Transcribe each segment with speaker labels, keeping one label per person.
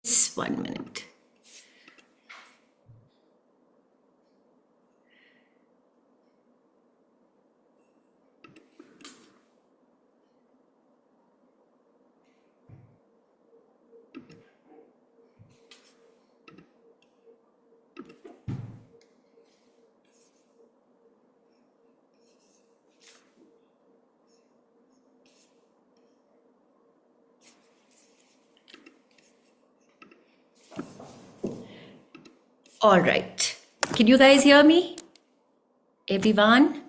Speaker 1: Just 1 minute. All right. Can you guys hear me? Everyone?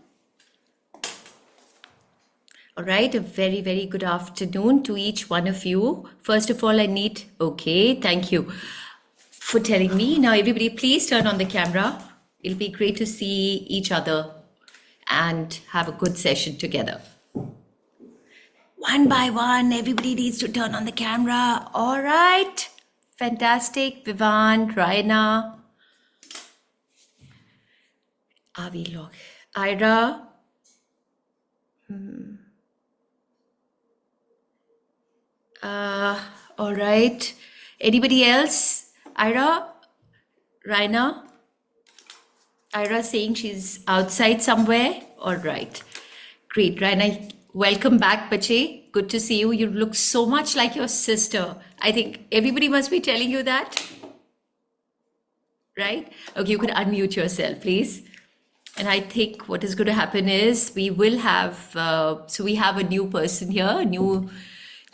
Speaker 1: All right. A very, very good afternoon to each one of you. First of all, okay, thank you for telling me. Now, everybody, please turn on the camera. It'll be great to see each other and have a good session together. One by one, everybody needs to turn on the camera. All right. Fantastic. Vivan, Raina, Avi Log, Ira. All right. Anybody else? Ira, Raina? Ira saying she's outside somewhere. All right. Great. Raina, welcome back, Bache. Good to see you. You look so much like your sister. I think everybody must be telling you that. Right? Okay, you could unmute yourself, please. And I think what is going to happen is we will have, so we have a new person here, a new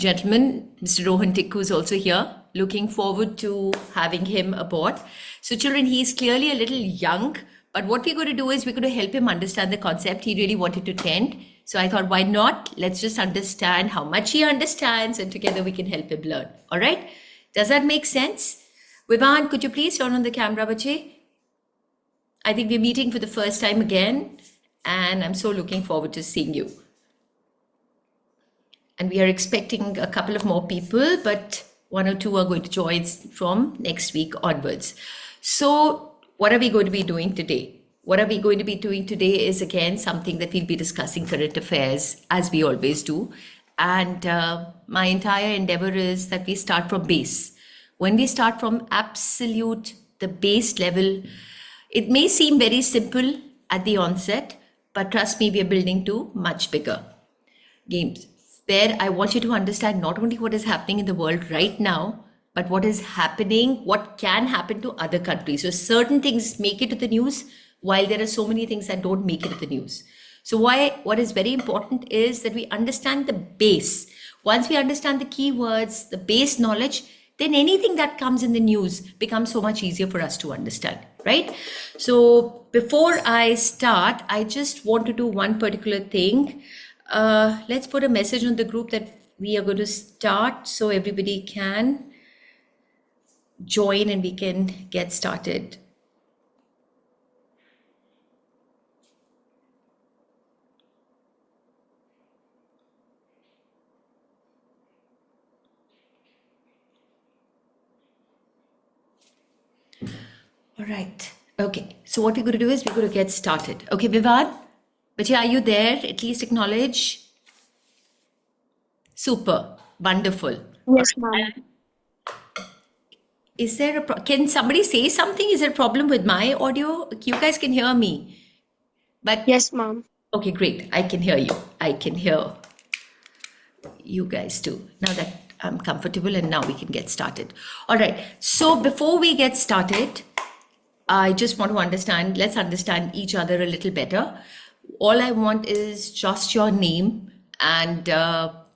Speaker 1: gentleman, Mr. Rohan Tikku is also here. Looking forward to having him aboard. So children, he's clearly a little young, but what we're going to do is we're going to help him understand the concept. He really wanted to attend. So I thought, why not? Let's just understand how much he understands and together we can help him learn. All right? Does that make sense? Vivan, could you please turn on the camera, Bache? I think we're meeting for the first time again, and I'm so looking forward to seeing you. And we are expecting a couple of more people, but one or two are going to join from next week onwards. So what are we going to be doing today? What are we going to be doing today is, again, something that we'll be discussing current affairs, as we always do. And my entire endeavor is that we start from base. When we start from absolute, the base level, it may seem very simple at the onset, but trust me, we are building to much bigger games where I want you to understand not only what is happening in the world right now, but what is happening, what can happen to other countries. So certain things make it to the news, while there are so many things that don't make it to the news. So what is very important is that we understand the base. Once we understand the keywords, the base knowledge, then anything that comes in the news becomes so much easier for us to understand, right? So before I start, I just want to do one particular thing. Let's put a message on the group that we are going to start so everybody can join and we can get started. All right. Okay. So what we're going to do is we're going to get started. Okay, Vivan? But are you there? At least acknowledge. Super. Wonderful.
Speaker 2: Yes, ma'am.
Speaker 1: Is there can somebody say something? Is there a problem with my audio? You guys can hear me. But
Speaker 2: Yes, ma'am.
Speaker 1: okay, great. I can hear you. I can hear you guys too. Now that I'm comfortable and now we can get started. All right. So before we get started, I just want to let's understand each other a little better. All I want is just your name. And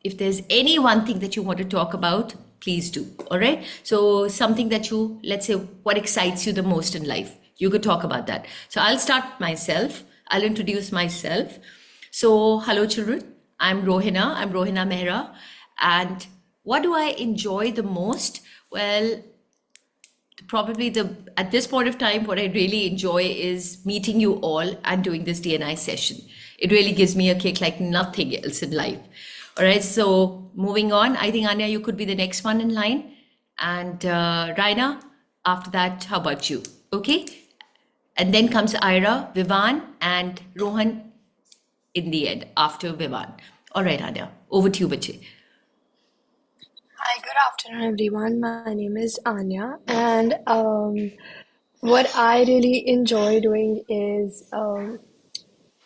Speaker 1: if there's any one thing that you want to talk about, please do. All right. So something that let's say, what excites you the most in life? You could talk about that. So I'll start myself. I'll introduce myself. So hello, children. I'm Rohina Mehra. And what do I enjoy the most? Well, probably at this point of time, what I really enjoy is meeting you all and doing this DNI session. It really gives me a kick like nothing else in life. All right, so moving on, I think Anya, you could be the next one in line. And Raina, after that, how about you? Okay. And then comes Ira, Vivan, and Rohan in the end after Vivan. All right, Anya, over to you, Bache.
Speaker 2: Hi, good afternoon, everyone. My name is Anya, and what I really enjoy doing is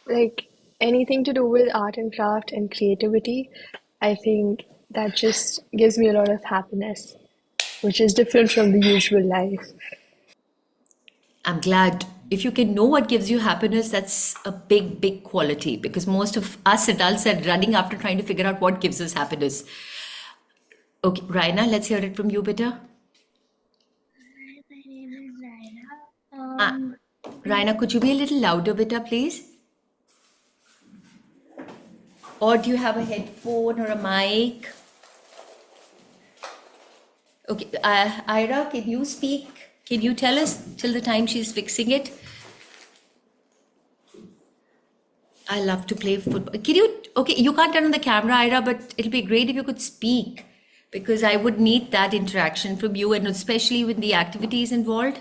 Speaker 2: like anything to do with art and craft and creativity. I think that just gives me a lot of happiness, which is different from the usual life.
Speaker 1: I'm glad if you can know what gives you happiness, that's a big, big quality because most of us adults are running after trying to figure out what gives us happiness. Okay, Raina, let's hear it from you, beta.
Speaker 3: My name is Raina.
Speaker 1: Uh, Raina, could you be a little louder, beta, please? Or do you have a headphone or a mic? Okay, Ira, can you speak? Can you tell us till the time she's fixing it? I love to play football. Can you, okay, you can't turn on the camera, Ira, but it'll be great if you could speak because I would need that interaction from you and especially with the activities involved.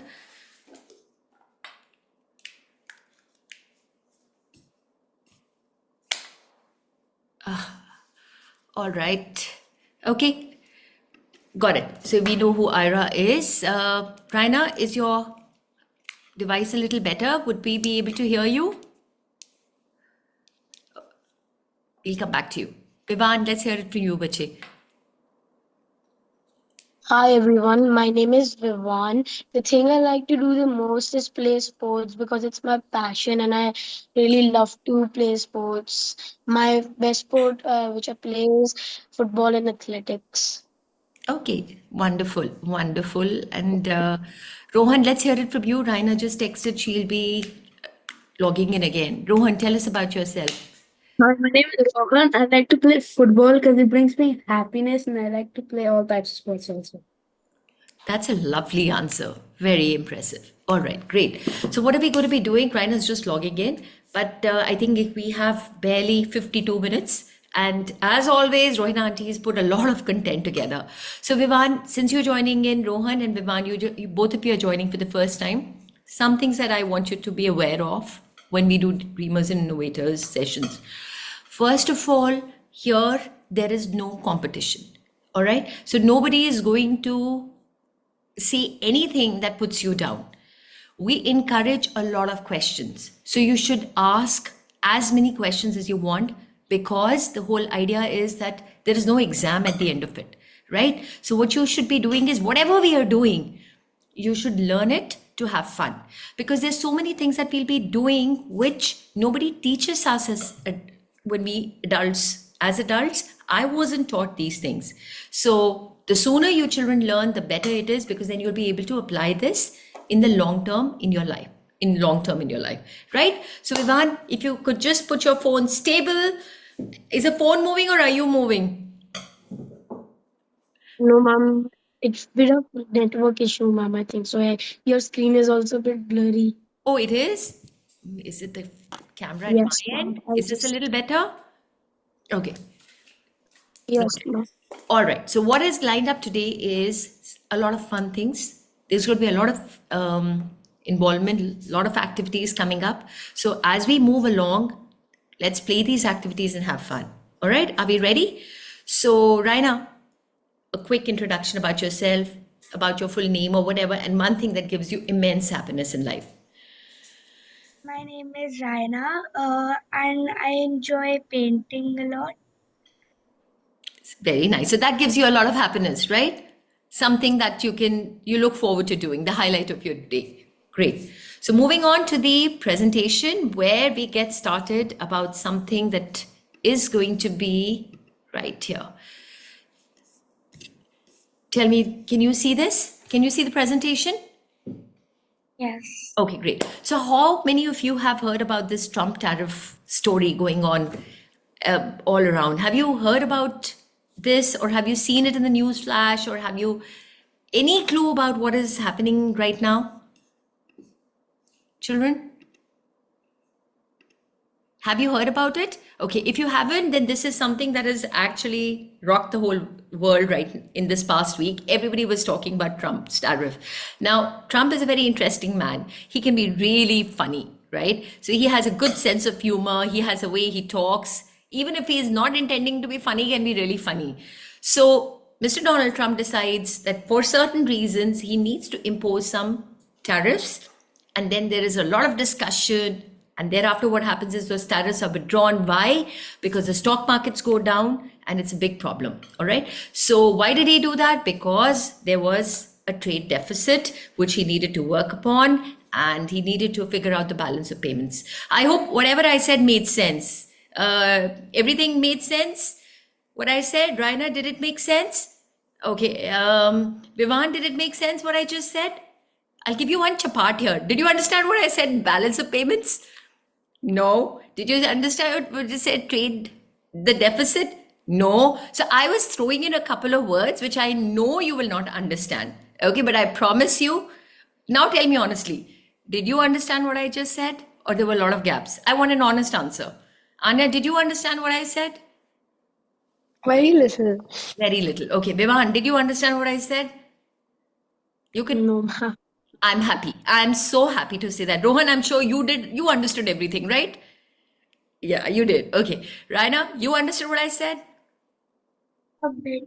Speaker 1: All right. Okay, got it. So we know who Ira is. Raina, is your device a little better? Would we be able to hear you? We'll come back to you. Vivan, let's hear it from you, Bache.
Speaker 3: Hi everyone, my name is Vivan. The thing I like to do the most is play sports because it's my passion and I really love to play sports. My best sport which I play is football and athletics.
Speaker 1: Okay, wonderful, wonderful. And Rohan, let's hear it from you. Raina just texted she'll be logging in again. Rohan, tell us about yourself.
Speaker 4: Hi, my name is Rohan. I like to play football because it brings me happiness, and I like to play all types of sports also.
Speaker 1: That's a lovely answer. Very impressive. All right, great. So, what are we going to be doing? Raina's just logging in, but I think if we have barely 52 minutes. And as always, Rohina Auntie has put a lot of content together. So, Vivan, since you're joining in, Rohan and Vivan, you both of you are joining for the first time. Some things that I want you to be aware of when we do Dreamers and Innovators sessions. First of all, here there is no competition. All right. So, nobody is going to say anything that puts you down. We encourage a lot of questions. So you should ask as many questions as you want because the whole idea is that there is no exam at the end of it, right? So what you should be doing is whatever we are doing, you should learn it to have fun because there's so many things that we'll be doing which nobody teaches us when we as adults. I wasn't taught these things. So the sooner you children learn, the better it is because then you'll be able to apply this in the long term in your life, right? So Ivan, if you could just put your phone stable. Is the phone moving or are you moving?
Speaker 3: No, ma'am, it's bit of network issue, ma'am. I think so. Your screen is also a bit blurry.
Speaker 1: Oh, it is? Is it the camera at
Speaker 3: Yes,
Speaker 1: my
Speaker 3: ma'am.
Speaker 1: end? Is this a little better? Okay.
Speaker 3: Yes, ma'am.
Speaker 1: All right. So what is lined up today is a lot of fun things. There's going to be a lot of involvement, a lot of activities coming up. So as we move along, let's play these activities and have fun. All right. Are we ready? So Raina, a quick introduction about yourself, about your full name or whatever, and one thing that gives you immense happiness in life.
Speaker 5: My name is Raina, and I enjoy painting a lot.
Speaker 1: Very nice. So that gives you a lot of happiness, right? Something that you look forward to doing, the highlight of your day. Great. So moving on to the presentation where we get started about something that is going to be right here. Tell me, can you see this? Can you see the presentation?
Speaker 5: Yes.
Speaker 1: Okay, great. So how many of you have heard about this Trump tariff story going on all around? Have you heard about this or have you seen it in the news flash or have you Any clue about what is happening right now? Children? Have you heard about it? Okay, if you haven't, then this is something that has actually rocked the whole world right in this past week. Everybody was talking about Trump's tariff. Now, Trump is a very interesting man. He can be really funny, right? So he has a good sense of humor. He has a way he talks. Even if he is not intending to be funny, he can be really funny. So Mr. Donald Trump decides that for certain reasons, he needs to impose some tariffs. And then there is a lot of discussion. And thereafter, what happens is those tariffs are withdrawn. Why? Because the stock markets go down and it's a big problem. All right. So why did he do that? Because there was a trade deficit, which he needed to work upon, and he needed to figure out the balance of payments. I hope whatever I said made sense. Everything made sense. What I said, Raina, did it make sense? Okay. Vivan, did it make sense what I just said? I'll give you one chapat here. Did you understand what I said? Balance of payments? No. Did you understand what you said? Trade the deficit? No. So I was throwing in a couple of words which I know you will not understand. Okay, but I promise you. Now tell me honestly, did you understand what I just said? Or there were a lot of gaps? I want an honest answer. Anya, did you understand what I said?
Speaker 2: Very little.
Speaker 1: Very little. Okay, Vivan, did you understand what I said? You can.
Speaker 3: No, ma'am.
Speaker 1: I'm happy. I'm so happy to say that. Rohan, I'm sure you did. You understood everything, right? Yeah, you did. Okay. Raina, you understood what I said?
Speaker 5: A bit.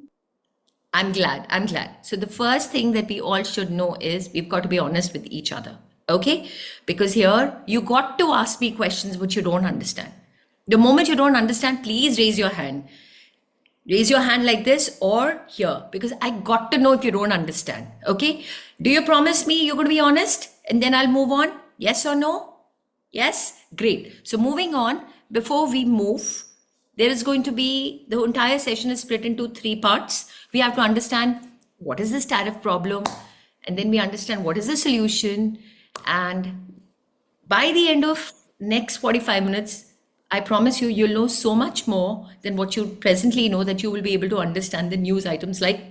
Speaker 1: I'm glad. I'm glad. So the first thing that we all should know is we've got to be honest with each other. Okay? Because here you got to ask me questions which you don't understand. The moment you don't understand, please raise your hand. Raise your hand like this or here, because I got to know if you don't understand. Okay? Do you promise me you're going to be honest? And then I'll move on. Yes or no? Yes? Great. So moving on, before we move, there is going to be, the entire session is split into 3 parts. We have to understand what is this tariff problem, and then we understand what is the solution. And by the end of next 45 minutes, I promise you, you'll know so much more than what you presently know, that you will be able to understand the news items like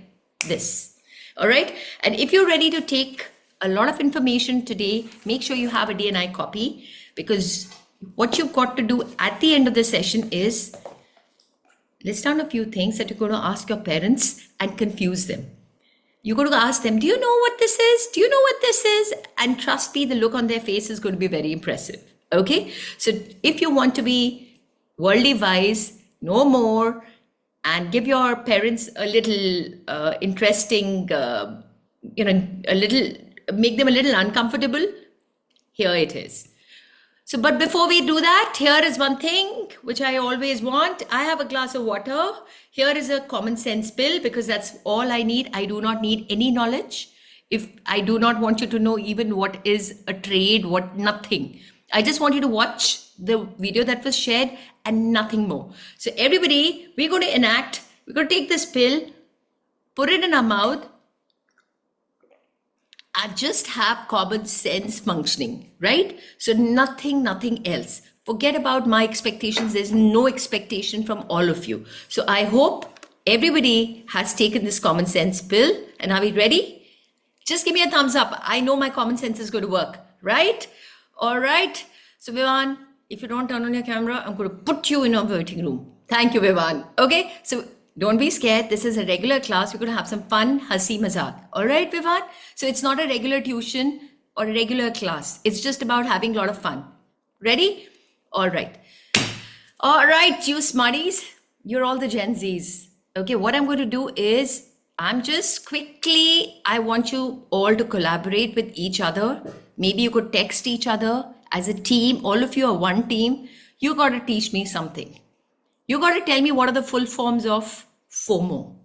Speaker 1: this. All right. And if you're ready to take a lot of information today, make sure you have a D&I copy, because what you've got to do at the end of the session is list down a few things that you're going to ask your parents and confuse them. You're going to ask them, do you know what this is? Do you know what this is? And trust me, the look on their face is going to be very impressive. Okay, so if you want to be worldly wise, know more, and give your parents a little interesting, a little, make them a little uncomfortable, here it is. So, but before we do that, here is one thing which I always want. I have a glass of water. Here is a common sense pill, because that's all I need. I do not need any knowledge. If I do not want you to know even what is a trade, nothing. I just want you to watch the video that was shared and nothing more. So everybody, we're going to take this pill, put it in our mouth, and just have common sense functioning, right? So nothing else. Forget about my expectations. There's no expectation from all of you. So I hope everybody has taken this common sense pill. And are we ready? Just give me a thumbs up. I know my common sense is going to work, right? All right. So Vivan, if you don't turn on your camera, I'm going to put you in a waiting room. Thank you, Vivan. Okay. So don't be scared. This is a regular class. We're going to have some fun, hasi mazak. All right, Vivan. So it's not a regular tuition or a regular class. It's just about having a lot of fun. Ready? All right. All right, you smarties. You're all the Gen Zs. Okay. What I'm going to do is I want you all to collaborate with each other. Maybe you could text each other as a team. All of you are one team. You got to teach me something. You got to tell me what are the full forms of FOMO.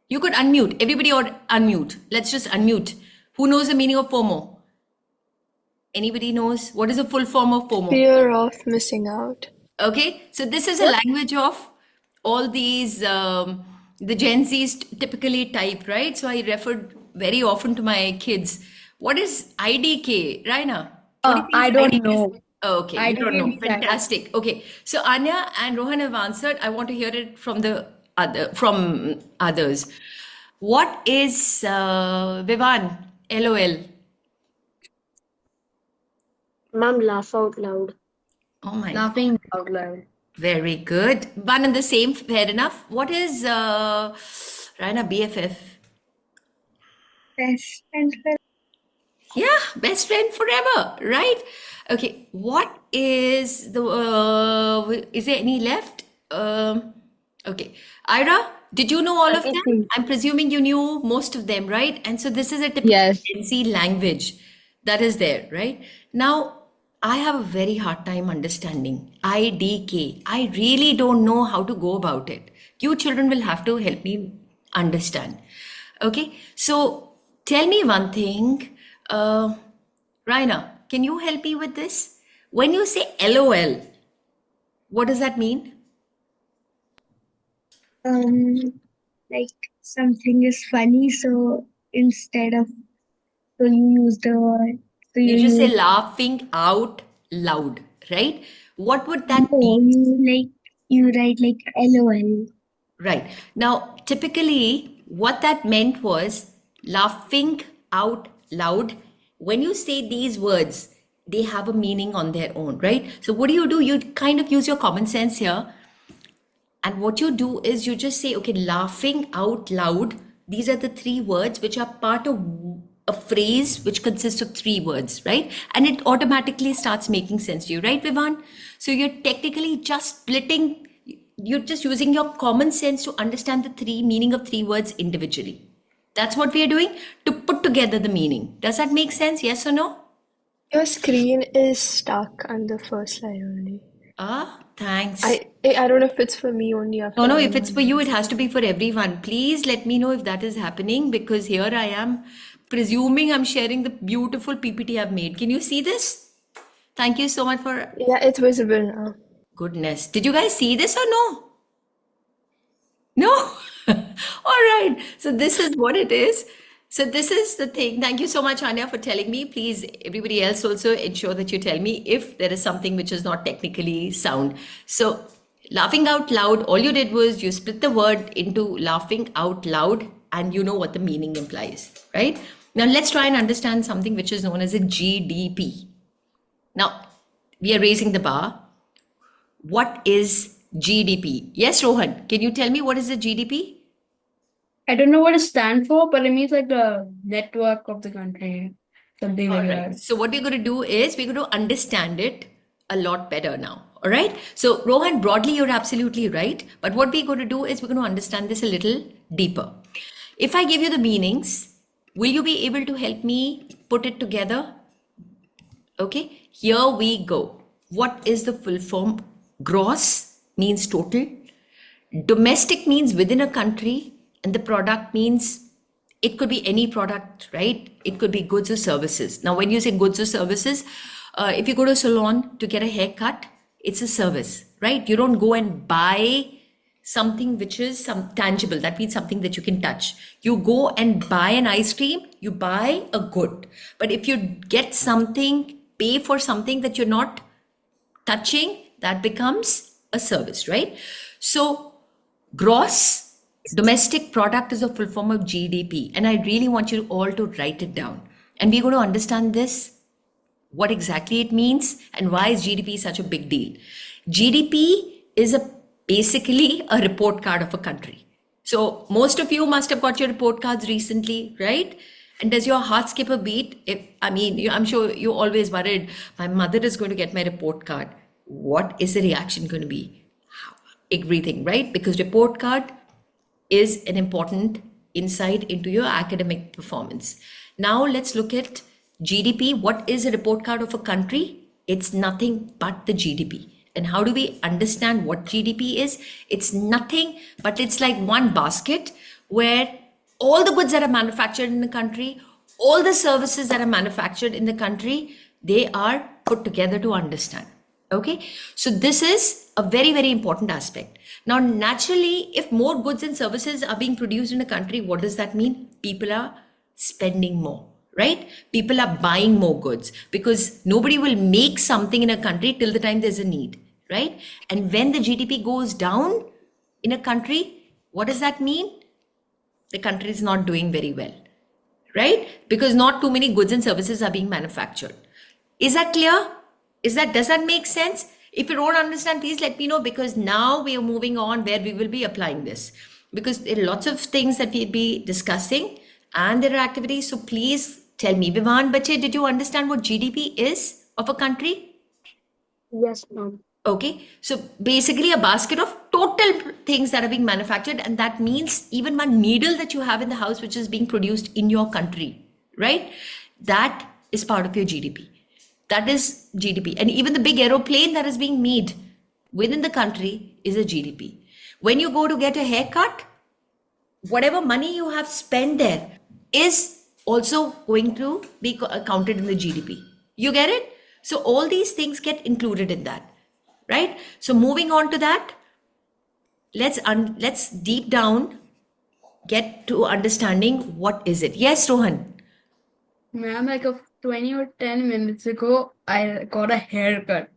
Speaker 1: You could unmute. Everybody or unmute. Let's just unmute. Who knows the meaning of FOMO? Anybody knows? What is the full form of FOMO?
Speaker 2: Fear of missing out.
Speaker 1: Okay. So this is a language of all these, the Gen Zs typically type, right? So I referred very often to my kids. What is IDK, Raina?
Speaker 4: I don't know.
Speaker 1: Okay,
Speaker 4: I
Speaker 1: you don't know.
Speaker 4: didn't decide.
Speaker 1: Fantastic. Okay, so Anya and Rohan have answered. I want to hear it from others. What is Vivan? LOL.
Speaker 3: Mom, laugh out loud.
Speaker 1: Oh my,
Speaker 4: Laughing out loud.
Speaker 1: very good. One and the same, fair enough. What is Raina BFF?
Speaker 5: Best friend for
Speaker 1: Yeah, best friend forever, right? Okay, what is the, is there any left? Okay, Ira, did you know all
Speaker 2: Let
Speaker 1: of
Speaker 2: me
Speaker 1: them?
Speaker 2: think.
Speaker 1: I'm presuming you knew most of them, right? And so this is a typical
Speaker 2: Yes.
Speaker 1: Gen Z language that is there, right? Now, I have a very hard time understanding IDK. I really don't know how to go about it. You children will have to help me understand. Okay, so tell me one thing. Raina, can you help me with this? When you say LOL, what does that mean?
Speaker 5: like something is funny, so instead of so you use the word so
Speaker 1: You
Speaker 5: you
Speaker 1: just say
Speaker 5: use
Speaker 1: laughing out loud, right? What would that
Speaker 5: no,
Speaker 1: mean?
Speaker 5: you write like LOL.
Speaker 1: Right. Now, typically, what that meant was laughing out loud. When you say these words, they have a meaning on their own, right? So, what do? You kind of use your common sense here. And what you do is you just say, okay, laughing out loud. These are the three words which are part of a phrase which consists of three words, right? And it automatically starts making sense to you, right, Vivan? So you're technically just splitting, you're just using your common sense to understand the three meaning of three words individually. That's what we are doing to put together the meaning. Does that make sense? Yes or no?
Speaker 2: Your screen is stuck on the first line only.
Speaker 1: Thanks.
Speaker 2: I don't know if it's for me only or
Speaker 1: No,
Speaker 2: for
Speaker 1: no, if it's
Speaker 2: everyone
Speaker 1: for you, it
Speaker 2: else.
Speaker 1: has to be for everyone. Please let me know if that is happening because here I am presuming I'm sharing the beautiful PPT I've made. Can you see this? Thank you so much for
Speaker 2: Yeah, it's visible now.
Speaker 1: goodness. Did you guys see this or no? No? All right. So this is what it is. So this is the thing. Thank you so much, Anya, for telling me. Please, everybody else also ensure that you tell me if there is something which is not technically sound. So laughing out loud, all you did was you split the word into laughing out loud and you know what the meaning implies, right? Now let's try and understand something which is known as a GDP. Now, we are raising the bar. What is GDP? Yes, Rohan, can you tell me what is the GDP?
Speaker 4: I don't know what it stands for, but it means like the network of the country, something
Speaker 1: All
Speaker 4: like
Speaker 1: right.
Speaker 4: that.
Speaker 1: So what we're going to do is we're going to understand it a lot better now. All right. So Rohan, broadly, you're absolutely right. But what we're going to do is we're going to understand this a little deeper. If I give you the meanings, will you be able to help me put it together? Okay. Here we go. What is the full form? Gross means total. Domestic means within a country, and the product means it could be any product, right? It could be goods or services. Now, when you say goods or services, if you go to a salon to get a haircut, it's a service, right? You don't go and buy something which is some tangible. That means something that you can touch. You go and buy an ice cream, you buy a good. But if you get something, pay for something that you're not touching, that becomes a service, right? So gross domestic product is a full form of GDP. And I really want you all to write it down. And we're going to understand this, what exactly it means, and why is GDP such a big deal. GDP is basically a report card of a country. So most of you must have got your report cards recently, right? And does your heart skip a beat? I'm sure you always worried, my mother is going to get my report card. What is the reaction going to be? Everything, right? Because report card is an important insight into your academic performance. Now let's look at GDP. What is a report card of a country? It's nothing but the GDP. And how do we understand what GDP is? It's nothing but it's like one basket where all the goods that are manufactured in the country, all the services that are manufactured in the country, they are put together to understand. Okay, so this is a very, very important aspect. Now, naturally, if more goods and services are being produced in a country, what does that mean? People are spending more, right? People are buying more goods because nobody will make something in a country till the time there's a need, right? And when the GDP goes down in a country, what does that mean? the country is not doing very well, right? Because not too many goods and services are being manufactured. Is that clear? Does that make sense? If you don't understand, please let me know, because now we are moving on where we will be applying this. Because there are lots of things that we'll be discussing and there are activities. So please tell me, Vivan, Bache, did you understand what GDP is of a country?
Speaker 3: Yes, ma'am.
Speaker 1: Okay, so basically a basket of total things that are being manufactured, and that means even one needle that you have in the house which is being produced in your country, right? That is part of your GDP. That is GDP. And even the big aeroplane that is being made within the country is a GDP. When you go to get a haircut, whatever money you have spent there is also going to be counted in the GDP. You get it? So all these things get included in that, right? So moving on to that, let's deep down get to understanding what is it. Yes, Rohan.
Speaker 4: Ma'am, like 20 or 10 minutes ago, I got a haircut.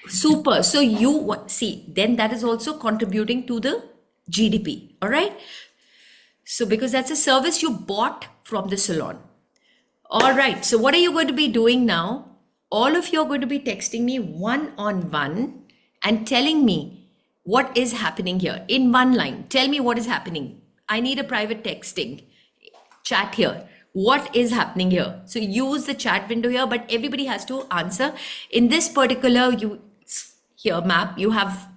Speaker 1: Super. So you see, then that is also contributing to the GDP. All right. So because that's a service you bought from the salon. All right. So what are you going to be doing now? All of you are going to be texting me one on one and telling me what is happening here in one line. Tell me what is happening. I need a private texting chat here. What is happening here? So use the chat window here, but everybody has to answer. In this particular map, you have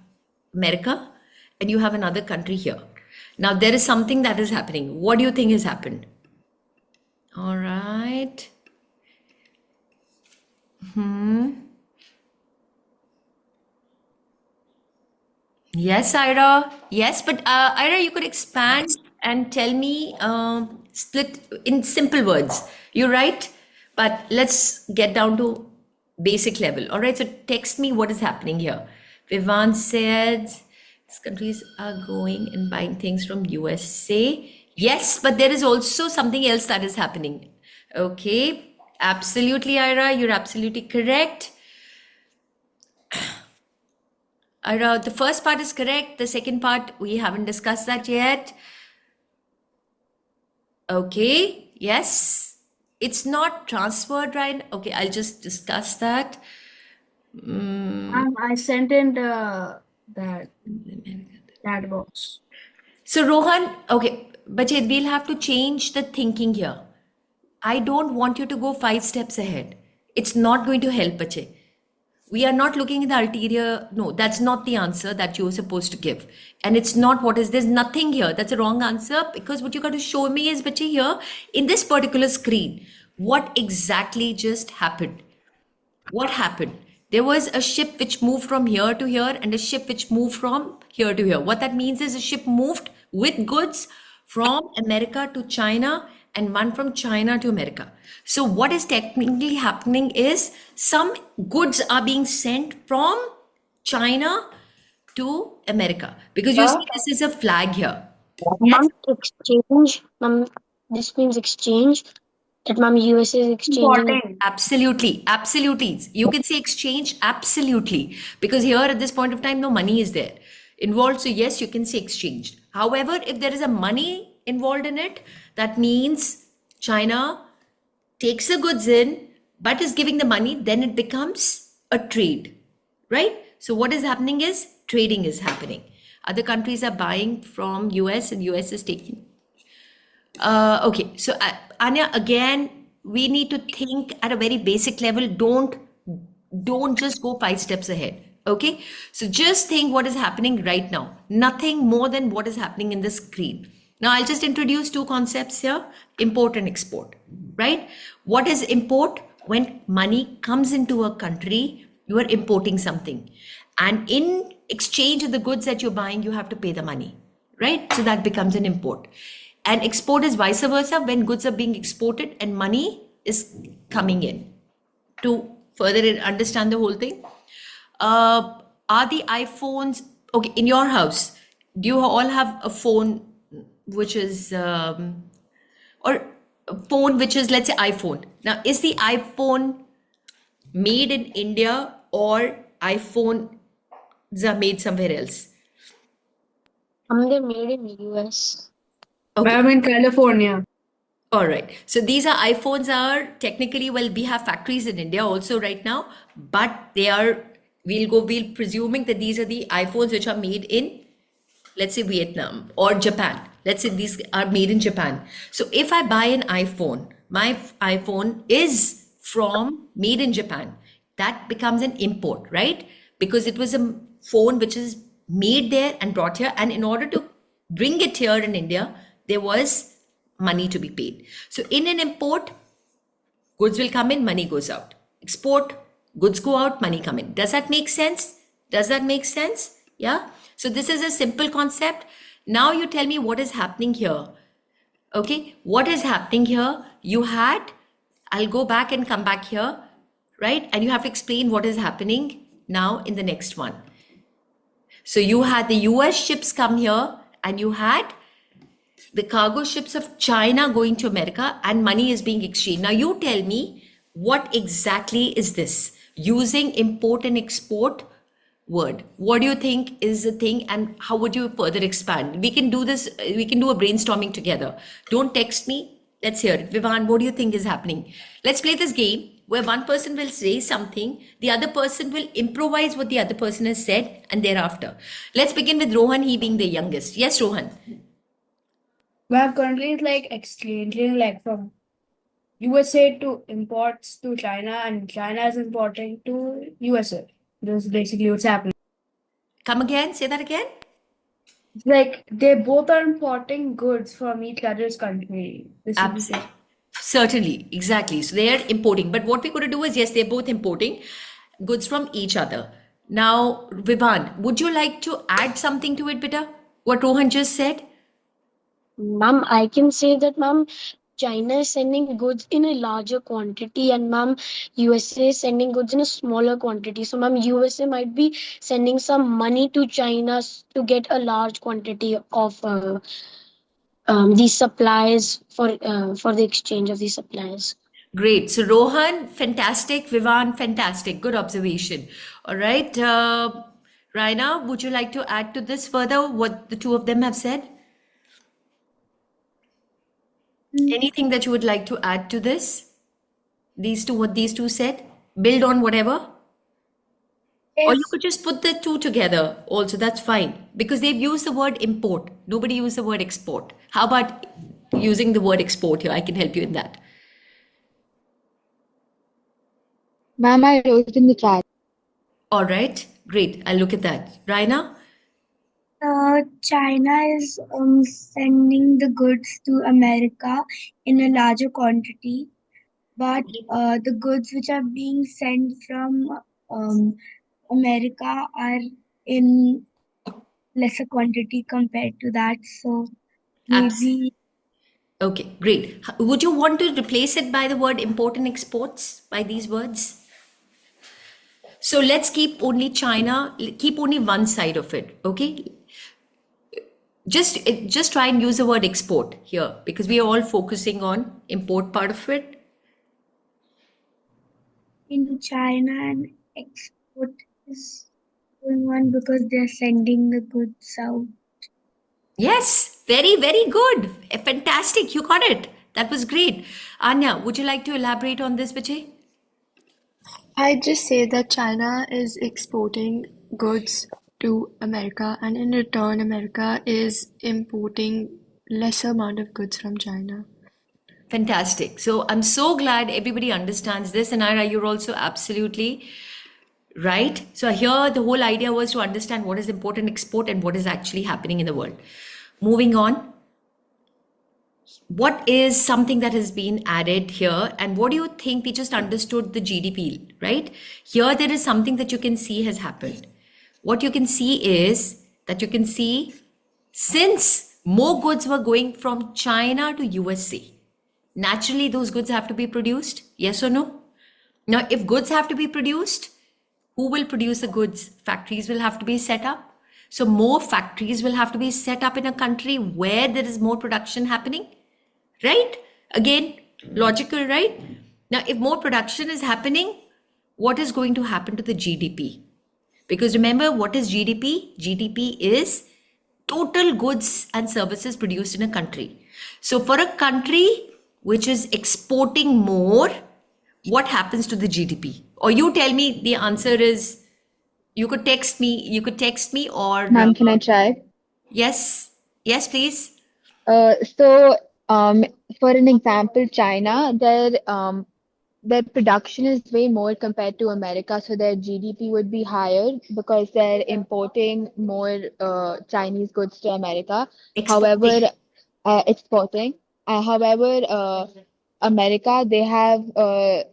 Speaker 1: America and you have another country here. Now there is something that is happening. What do you think has happened? All right. Yes, Ira. Yes, but Ira, you could expand and tell me, split in simple words. You're right, but let's get down to basic level. All right, so text me what is happening here. Vivan said these countries are going and buying things from USA. Yes, but there is also something else that is happening. Okay, absolutely, Ira, you're absolutely correct. Ira, the first part is correct. The second part, we haven't discussed that yet. Okay, yes. It's not transferred, right? Okay, I'll just discuss that.
Speaker 4: I sent in that chat box.
Speaker 1: So Rohan, okay, but we'll have to change the thinking here. I don't want you to go 5 steps ahead. It's not going to help, Bache. We are not looking at the ulterior. No, that's not the answer that you're supposed to give. And it's not what is, there's nothing here. That's a wrong answer, because what you got to show me is, Bache, here in this particular screen, what exactly just happened? What happened? There was a ship which moved from here to here and a ship which moved from here to here. What that means is a ship moved with goods from America to China and one from China to America. So what is technically happening is some goods are being sent from China to America, because you see this is a flag here.
Speaker 3: Ma'am, exchange. Ma'am, this means exchange. That ma'am, USA is exchanging.
Speaker 1: Absolutely, absolutely. You can say exchange, absolutely, because here at this point of time, no money is there involved. So yes, you can say exchanged. However, if there is a money involved in it, that means China takes the goods in, but is giving the money, then it becomes a trade, right? So what is happening is trading is happening. Other countries are buying from US and US is taking. Okay, so Anya, again, we need to think at a very basic level. Don't just go 5 steps ahead. Okay, so just think what is happening right now. Nothing more than what is happening in the screen. Now I'll just introduce 2 concepts here: import and export. Right? What is import? When money comes into a country, you are importing something, and in exchange of the goods that you're buying, you have to pay the money. Right? So that becomes an import. And export is vice versa, when goods are being exported and money is coming in. To further understand the whole thing, are the iPhones, okay, in your house, do you all have a phone which is, or a phone which is, let's say, iPhone? Now, is the iPhone made in India or iPhones are made somewhere else?
Speaker 3: They're made in US.
Speaker 1: Okay.
Speaker 4: I'm in California.
Speaker 1: All right. So these are iPhones are technically, well, we have factories in India also right now, but we'll presuming that these are the iPhones which are made in, let's say, Vietnam or Japan. Let's say these are made in Japan. So if I buy an iPhone, my iPhone is from made in Japan. That becomes an import, right? Because it was a phone which is made there and brought here. And in order to bring it here in India, there was money to be paid. So in an import, goods will come in, money goes out. Export, goods go out, money come in. Does that make sense? Does that make sense? Yeah. So this is a simple concept. Now you tell me what is happening here. Okay. What is happening here? I'll go back and come back here, right? And you have to explain what is happening now in the next one. So you had the US ships come here and you had the cargo ships of China going to America and money is being exchanged. Now you tell me what exactly is this using import and export word. What do you think is the thing and how would you further expand? We can do this. We can do a brainstorming together. Don't text me. Let's hear it. Vivan, what do you think is happening? Let's play this game where one person will say something, the other person will improvise what the other person has said and thereafter. Let's begin with Rohan, he being the youngest. Yes, Rohan.
Speaker 4: Well, currently it's like exchanging like from USA to imports to China, and China is importing to USA. This is basically what's happening.
Speaker 1: Come again, say that again.
Speaker 4: It's like they both are importing goods from each other's country. This is
Speaker 1: Absolutely. Certainly, exactly. So they are importing. But what we're going to do is, yes, they're both importing goods from each other. Now, Vivan, would you like to add something to it, beta? What Rohan just said?
Speaker 3: Ma'am, I can say that, ma'am, China is sending goods in a larger quantity, and ma'am, USA is sending goods in a smaller quantity. So, ma'am, USA might be sending some money to China to get a large quantity of these supplies for the exchange of these supplies.
Speaker 1: Great. So Rohan, fantastic. Vivan, fantastic. Good observation. All right. Raina, would you like to add to this further what the two of them have said? Anything that you would like to add to this? These two, what these two said? Build on whatever? Or you could just put the two together also, that's fine. Because they've used the word import. Nobody used the word export. How about using the word export here? I can help you in that.
Speaker 5: Ma'am, I wrote in the chat.
Speaker 1: All right, great. I'll look at that. Raina?
Speaker 5: China is sending the goods to America in a larger quantity, but the goods which are being sent from America are in lesser quantity compared to that. So maybe
Speaker 1: Okay, great. Would you want to replace it by the word import and exports by these words? So let's keep only China, keep only one side of it, okay? Just try and use the word export here because we are all focusing on import part of it.
Speaker 5: in China and export is going on because they're sending the goods out.
Speaker 1: Yes, very, very good. Fantastic. You got it. That was great. Anya, would you like to elaborate on this, Vijay?
Speaker 2: I just say that China is exporting goods to America, and in return, America is importing lesser amount of goods from China.
Speaker 1: Fantastic. So I'm so glad everybody understands this. And Ira, you're also absolutely right. So here the whole idea was to understand what is import and export and what is actually happening in the world. Moving on. What is something that has been added here? And what do you think? We just understood the GDP, right? Here there is something that you can see has happened. What you can see is that you can see since more goods were going from China to USA, naturally those goods have to be produced. Yes or no? Now, if goods have to be produced, who will produce the goods? Factories will have to be set up. So more factories will have to be set up in a country where there is more production happening, right? Again, logical, right? Now, if more production is happening, what is going to happen to the GDP? Because remember, what is GDP? GDP is total goods and services produced in a country. So for a country which is exporting more, what happens to the GDP? Or you tell me the answer is, you could text me or
Speaker 6: Ma'am, can I try?
Speaker 1: yes, yes, please.
Speaker 6: So, for an example, China, their production is way more compared to America, so their GDP would be higher because they're importing more Chinese goods to America.
Speaker 1: Exporting.
Speaker 6: However, exporting. However, America, they have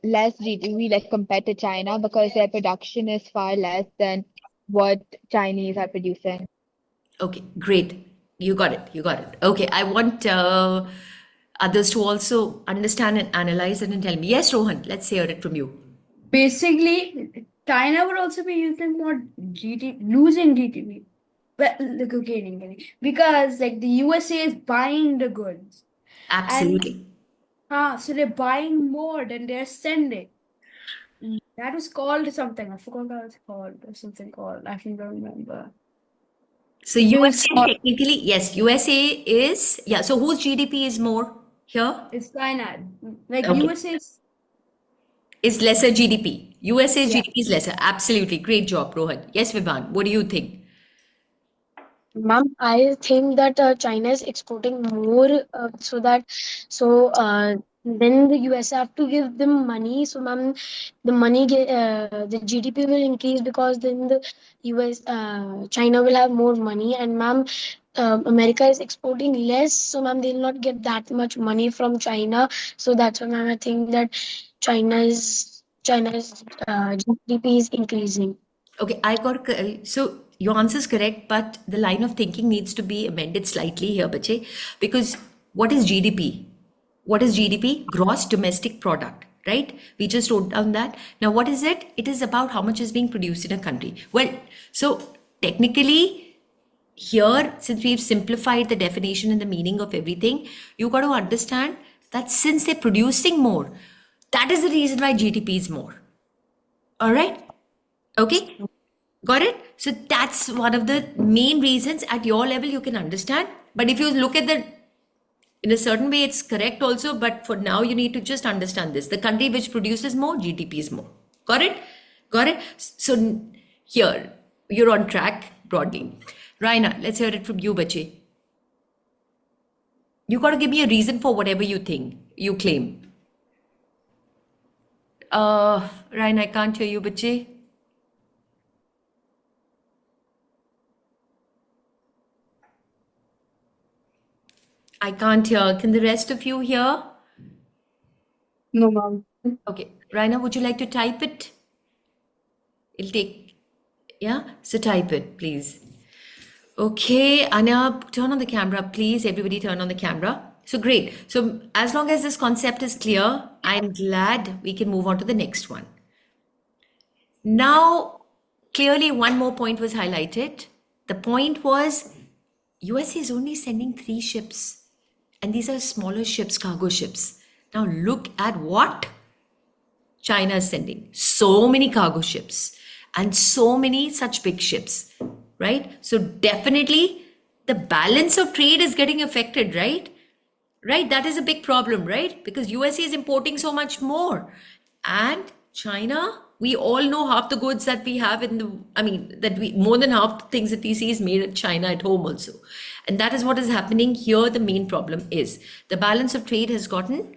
Speaker 6: less GDP like compared to China because their production is far less than what Chinese are producing.
Speaker 1: Okay, great. You got it. You got it. Okay, I want others to also understand and analyze it and tell me. Yes, Rohan, let's hear it from you.
Speaker 4: Basically, China would also be using more losing GDP. Well, like, gaining, because like the USA is buying the goods, and
Speaker 1: Absolutely.
Speaker 4: so they're buying more than they're sending. That was called something. I forgot what it's called. There's something called. I don't remember.
Speaker 1: So
Speaker 4: It was
Speaker 1: USA
Speaker 4: called,
Speaker 1: technically, yes, USA is, yeah. So whose GDP is more here?
Speaker 4: it's China. Like
Speaker 1: Okay,
Speaker 4: USA is,
Speaker 1: is lesser GDP. USA's
Speaker 4: yeah.
Speaker 1: GDP is lesser. Absolutely. Great job, Rohan. Yes, Vivan, what do you think?
Speaker 3: Ma'am, I think that China is exporting more, then the US have to give them money. So, ma'am, the GDP will increase because then the China will have more money, and ma'am, America is exporting less, so ma'am, they'll not get that much money from China. So that's why, ma'am, I think that China's GDP is increasing.
Speaker 1: Okay, so your answer is correct, but the line of thinking needs to be amended slightly here, bache, because what is GDP? What is GDP? Gross domestic product, right? We just wrote down that. Now, what is it? It is about how much is being produced in a country. Well, so technically, here, since we've simplified the definition and the meaning of everything, you got to understand that since they're producing more, that is the reason why GDP is more. All right? Okay, got it? So that's one of the main reasons at your level you can understand. But if you look at in a certain way, it's correct also. But for now, you need to just understand this. The country which produces more, GDP is more. Got it? Got it? So here, you're on track broadly. Raina, let's hear it from you, bache. You got to give me a reason for whatever you think, you claim. Raina, I can't hear you, bache. I can't hear. Can the rest of you hear?
Speaker 4: No, ma'am.
Speaker 1: Okay. Raina, would you like to type it? It'll take, yeah? So type it, please. Okay, Anya, turn on the camera, please. Everybody turn on the camera. So great. So as long as this concept is clear, I'm glad we can move on to the next one. Now, clearly one more point was highlighted. The point was USA is only sending 3 ships. And these are smaller ships, cargo ships. Now look at what China is sending. So many cargo ships and so many such big ships, right? So definitely the balance of trade is getting affected, right? Right, that is a big problem, right? Because USA is importing so much more. And China, we all know half the goods that we have more than half the things that we see is made in China at home also. And that is what is happening here. The main problem is the balance of trade has gotten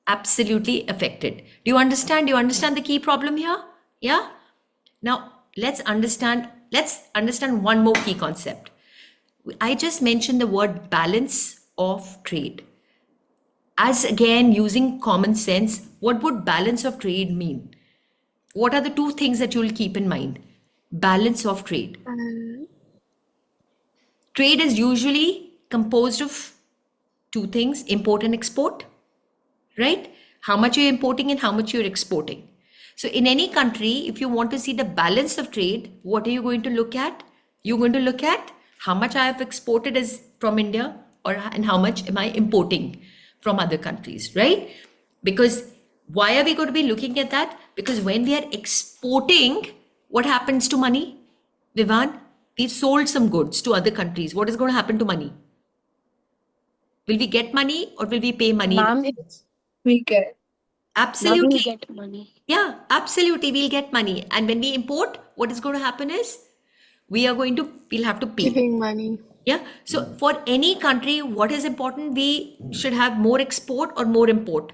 Speaker 1: absolutely affected. Do you understand? Do you understand the key problem here? Yeah. Now let's understand one more key concept. I just mentioned the word balance of trade. As again, using common sense, what would balance of trade mean? What are the 2 things that you'll keep in mind? Balance of trade. Trade is usually composed of 2 things, import and export, right? How much you're importing and how much you're exporting. So in any country, if you want to see the balance of trade, what are you going to look at? You're going to look at how much I have exported is from India and how much am I importing from other countries, right? Because why are we going to be looking at that? Because when we are exporting, what happens to money? Vivan, We've sold some goods to other countries. What is going to happen to money? Will we get money or will we pay money in
Speaker 3: Ma'am,
Speaker 1: exports?
Speaker 4: We get
Speaker 3: ma'am, we'll
Speaker 1: Absolutely.
Speaker 3: get money.
Speaker 1: Yeah, absolutely. We'll get money. And when we import, what is going to happen is we'll have to pay.
Speaker 2: Giving money.
Speaker 1: Yeah. So for any country, what is important? We should have more export or more import.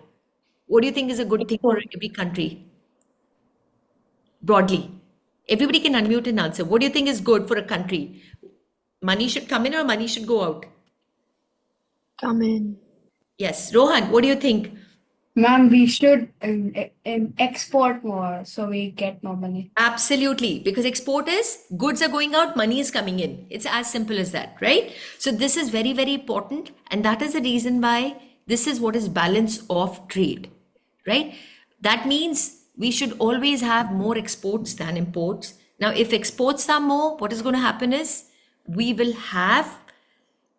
Speaker 1: What do you think is a good thing for
Speaker 3: Export.
Speaker 1: every country? Broadly. Everybody can unmute and answer. What do you think is good for a country? Money should come in or money should go out?
Speaker 2: Come in.
Speaker 1: Yes. Rohan, what do you think?
Speaker 4: Ma'am, we should export more so we get more money.
Speaker 1: Absolutely, because export is goods are going out, money is coming in. It's as simple as that, right? So this is very, very important, and that is the reason why this is what is balance of trade, right? That means we should always have more exports than imports. Now, if exports are more, what is going to happen is we'll have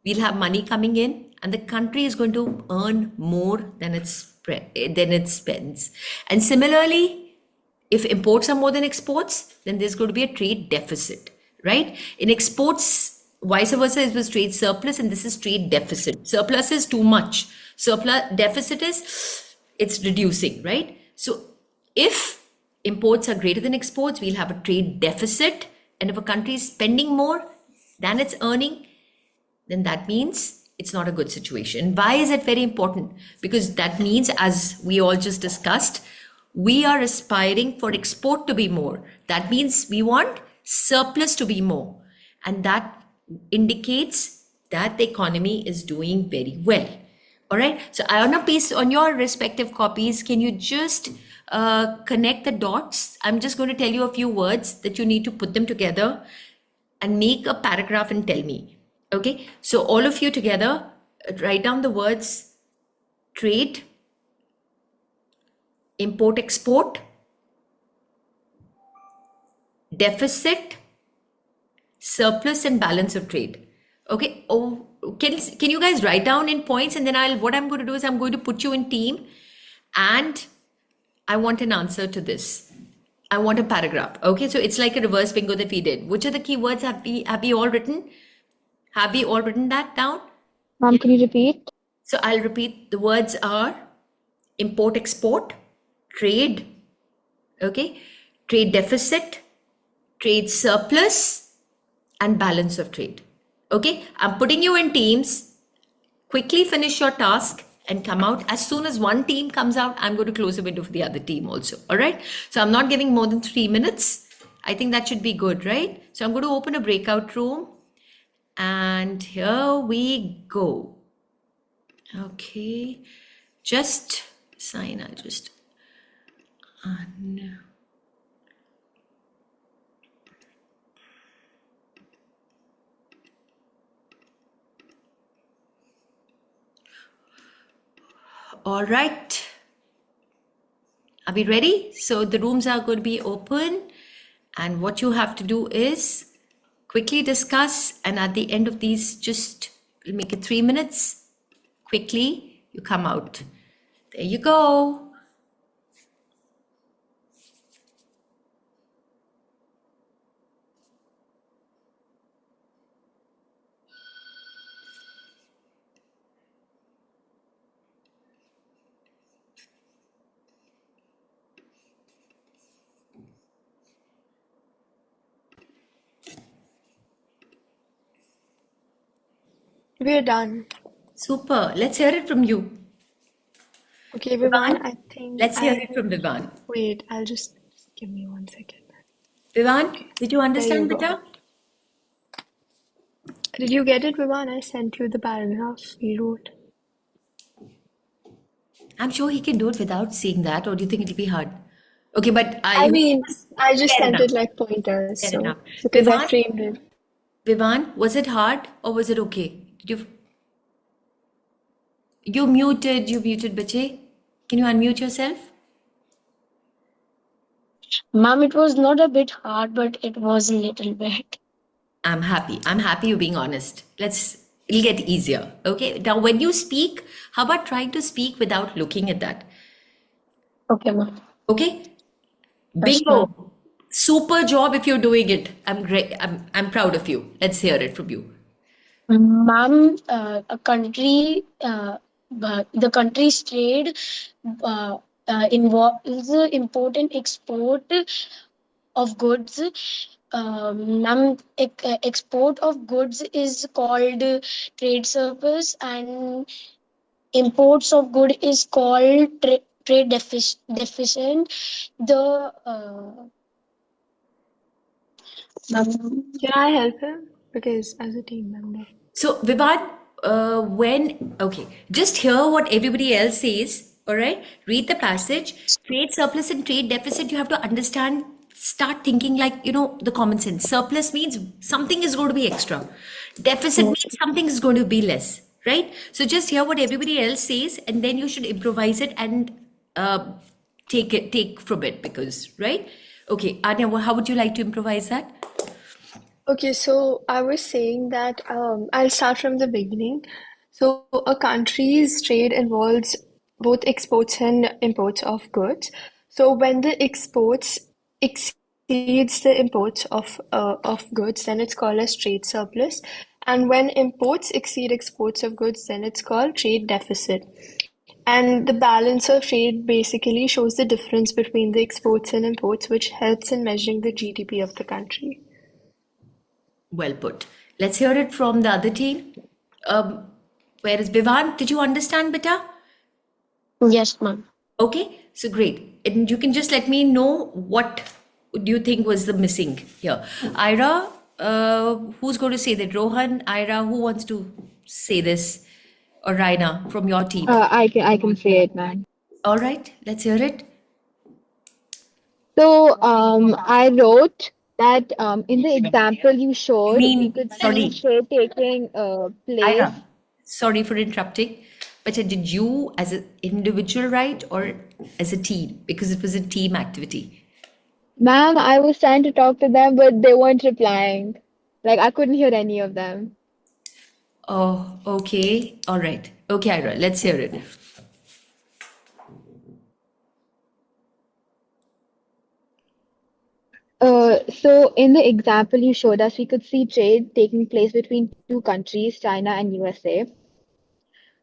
Speaker 1: money coming in, and the country is going to earn more than it spends. And similarly, if imports are more than exports, then there's going to be a trade deficit, right? In exports, vice versa, it was trade surplus, and this is trade deficit. Surplus is too much. Surplus deficit is it's reducing, right? So if imports are greater than exports, we'll have a trade deficit. And if a country is spending more than it's earning, then that means it's not a good situation. Why is it very important? Because that means, as we all just discussed, we are aspiring for export to be more. That means we want surplus to be more. And that indicates that the economy is doing very well. All right. So Iona, please, on your respective copies, can you just connect the dots? I'm just going to tell you a few words that you need to put them together and make a paragraph and tell me. Okay, so all of you together, write down the words trade, import, export, deficit, surplus, and balance of trade. Okay, oh, can you guys write down in points, and then what I'm going to do is I'm going to put you in team, and I want an answer to this. I want a paragraph. Okay, so it's like a reverse bingo that we did. Which are the keywords have we all written? Have we all written that down?
Speaker 6: Mom, can you repeat?
Speaker 1: So I'll repeat. The words are import, export, trade, okay, trade deficit, trade surplus, and balance of trade. Okay, I'm putting you in teams. Quickly finish your task and come out. As soon as one team comes out, I'm going to close the window for the other team also. All right. So I'm not giving more than 3 minutes. I think that should be good, right? So I'm going to open a breakout room. And here we go. Okay, just sign. I'll just no. All right. Are we ready? So the rooms are going to be open, and what you have to do is quickly discuss, and at the end of these, just make it 3 minutes. Quickly, you come out. There you go.
Speaker 2: We're done.
Speaker 1: Super. Let's hear it from you.
Speaker 2: Okay, Vivan, I think
Speaker 1: Let's hear it from Vivan.
Speaker 2: wait, I'll just give me 1 second.
Speaker 1: Vivan, did you
Speaker 2: There you
Speaker 1: understand,
Speaker 2: go.
Speaker 1: Beta?
Speaker 2: Did you get it, Vivan? I sent you the paragraph we wrote.
Speaker 1: I'm sure he can do it without seeing that, or do you think it'll be hard? Okay, but
Speaker 2: I mean, I just
Speaker 1: fair
Speaker 2: sent
Speaker 1: enough.
Speaker 2: it like pointers,
Speaker 1: Fair
Speaker 2: so
Speaker 1: enough.
Speaker 2: because I
Speaker 1: Vivan,
Speaker 2: framed it.
Speaker 1: Vivan, was it hard or was it okay? You muted, Bache. Can you unmute yourself?
Speaker 3: Ma'am, it was not a bit hard, but it was a little bit.
Speaker 1: I'm happy. I'm happy you're being honest. It'll get easier. Okay. Now, when you speak, how about trying to speak without looking at that?
Speaker 3: Okay, ma'am.
Speaker 1: Okay.
Speaker 3: Yes, ma'am.
Speaker 1: Bingo. Super job if you're doing it. I'm great. I'm proud of you. Let's hear it from you.
Speaker 3: Ma'am, the country's trade uh, involves the import and export of goods. Ma'am, export of goods is called trade surplus, and imports of good is called trade deficit. The ma'am,
Speaker 2: Can I help him? Because as a team member.
Speaker 1: So, Vivad, okay, just hear what everybody else says, all right? Read the passage. Trade surplus and trade deficit, you have to understand, start thinking like, the common sense. Surplus means something is going to be extra. Deficit means something is going to be less, right? So, just hear what everybody else says, and then you should improvise it and take from it, because, right? Okay, Anya, how would you like to improvise that?
Speaker 2: Okay, so I was saying that I'll start from the beginning. So a country's trade involves both exports and imports of goods. So when the exports exceeds the imports of goods, then it's called as trade surplus. And when imports exceed exports of goods, then it's called trade deficit. And the balance of trade basically shows the difference between the exports and imports, which helps in measuring the GDP of the country.
Speaker 1: Well put. Let's hear it from the other team. Where is Vivan? Did you understand, beta?
Speaker 3: yes, ma'am.
Speaker 1: Okay, so great. And you can just let me know what do you think was the missing here. Ira, who's going to say that? Rohan, Ira, who wants to say this? Or Raina from your team?
Speaker 6: I can say it, man.
Speaker 1: All right, let's hear it.
Speaker 6: So I wrote that in the example you
Speaker 1: I
Speaker 6: showed, we could see
Speaker 1: sorry,
Speaker 6: trade taking place.
Speaker 1: Ira, sorry for interrupting. But did you as an individual write or as a team? Because it was a team activity.
Speaker 6: Ma'am, I was trying to talk to them, but they weren't replying. Like I couldn't hear any of them.
Speaker 1: Oh, okay. All right. Okay, Ira, let's hear it.
Speaker 6: So in the example you showed us, we could see trade taking place between two countries, China and USA.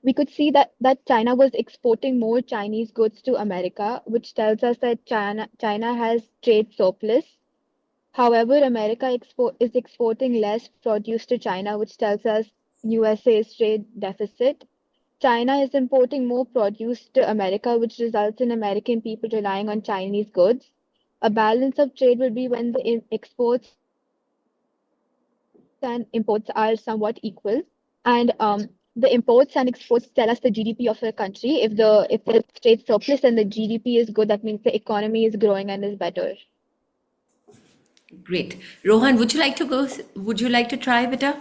Speaker 6: We could see that China was exporting more Chinese goods to America, which tells us that China has trade surplus. However, America is exporting less produce to China, which tells us USA's trade deficit. China is importing more produce to America, which results in American people relying on Chinese goods. A balance of trade will be when the exports and imports are somewhat equal. And the imports and exports tell us the GDP of a country. If there's trade surplus and the GDP is good, that means the economy is growing and is better.
Speaker 1: Great. Rohan, would you like to go? Would you like to try, beta?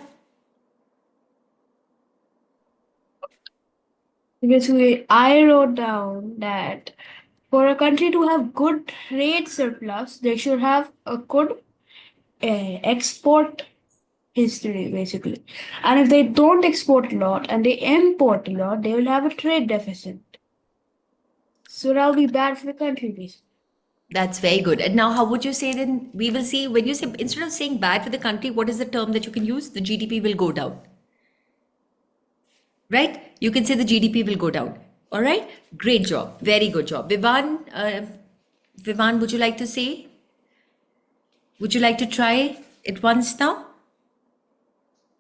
Speaker 4: Basically, I wrote down that for a country to have good trade surplus, they should have a good export history, basically. And if they don't export a lot and they import a lot, they will have a trade deficit. So that'll be bad for the country, basically.
Speaker 1: That's very good. And now, how would you say then? We will see when you say, instead of saying bad for the country, what is the term that you can use? The GDP will go down. Right? You can say the GDP will go down. All right? Great job. Very good job. Vivan, would you like to say? Would you like to try it once now?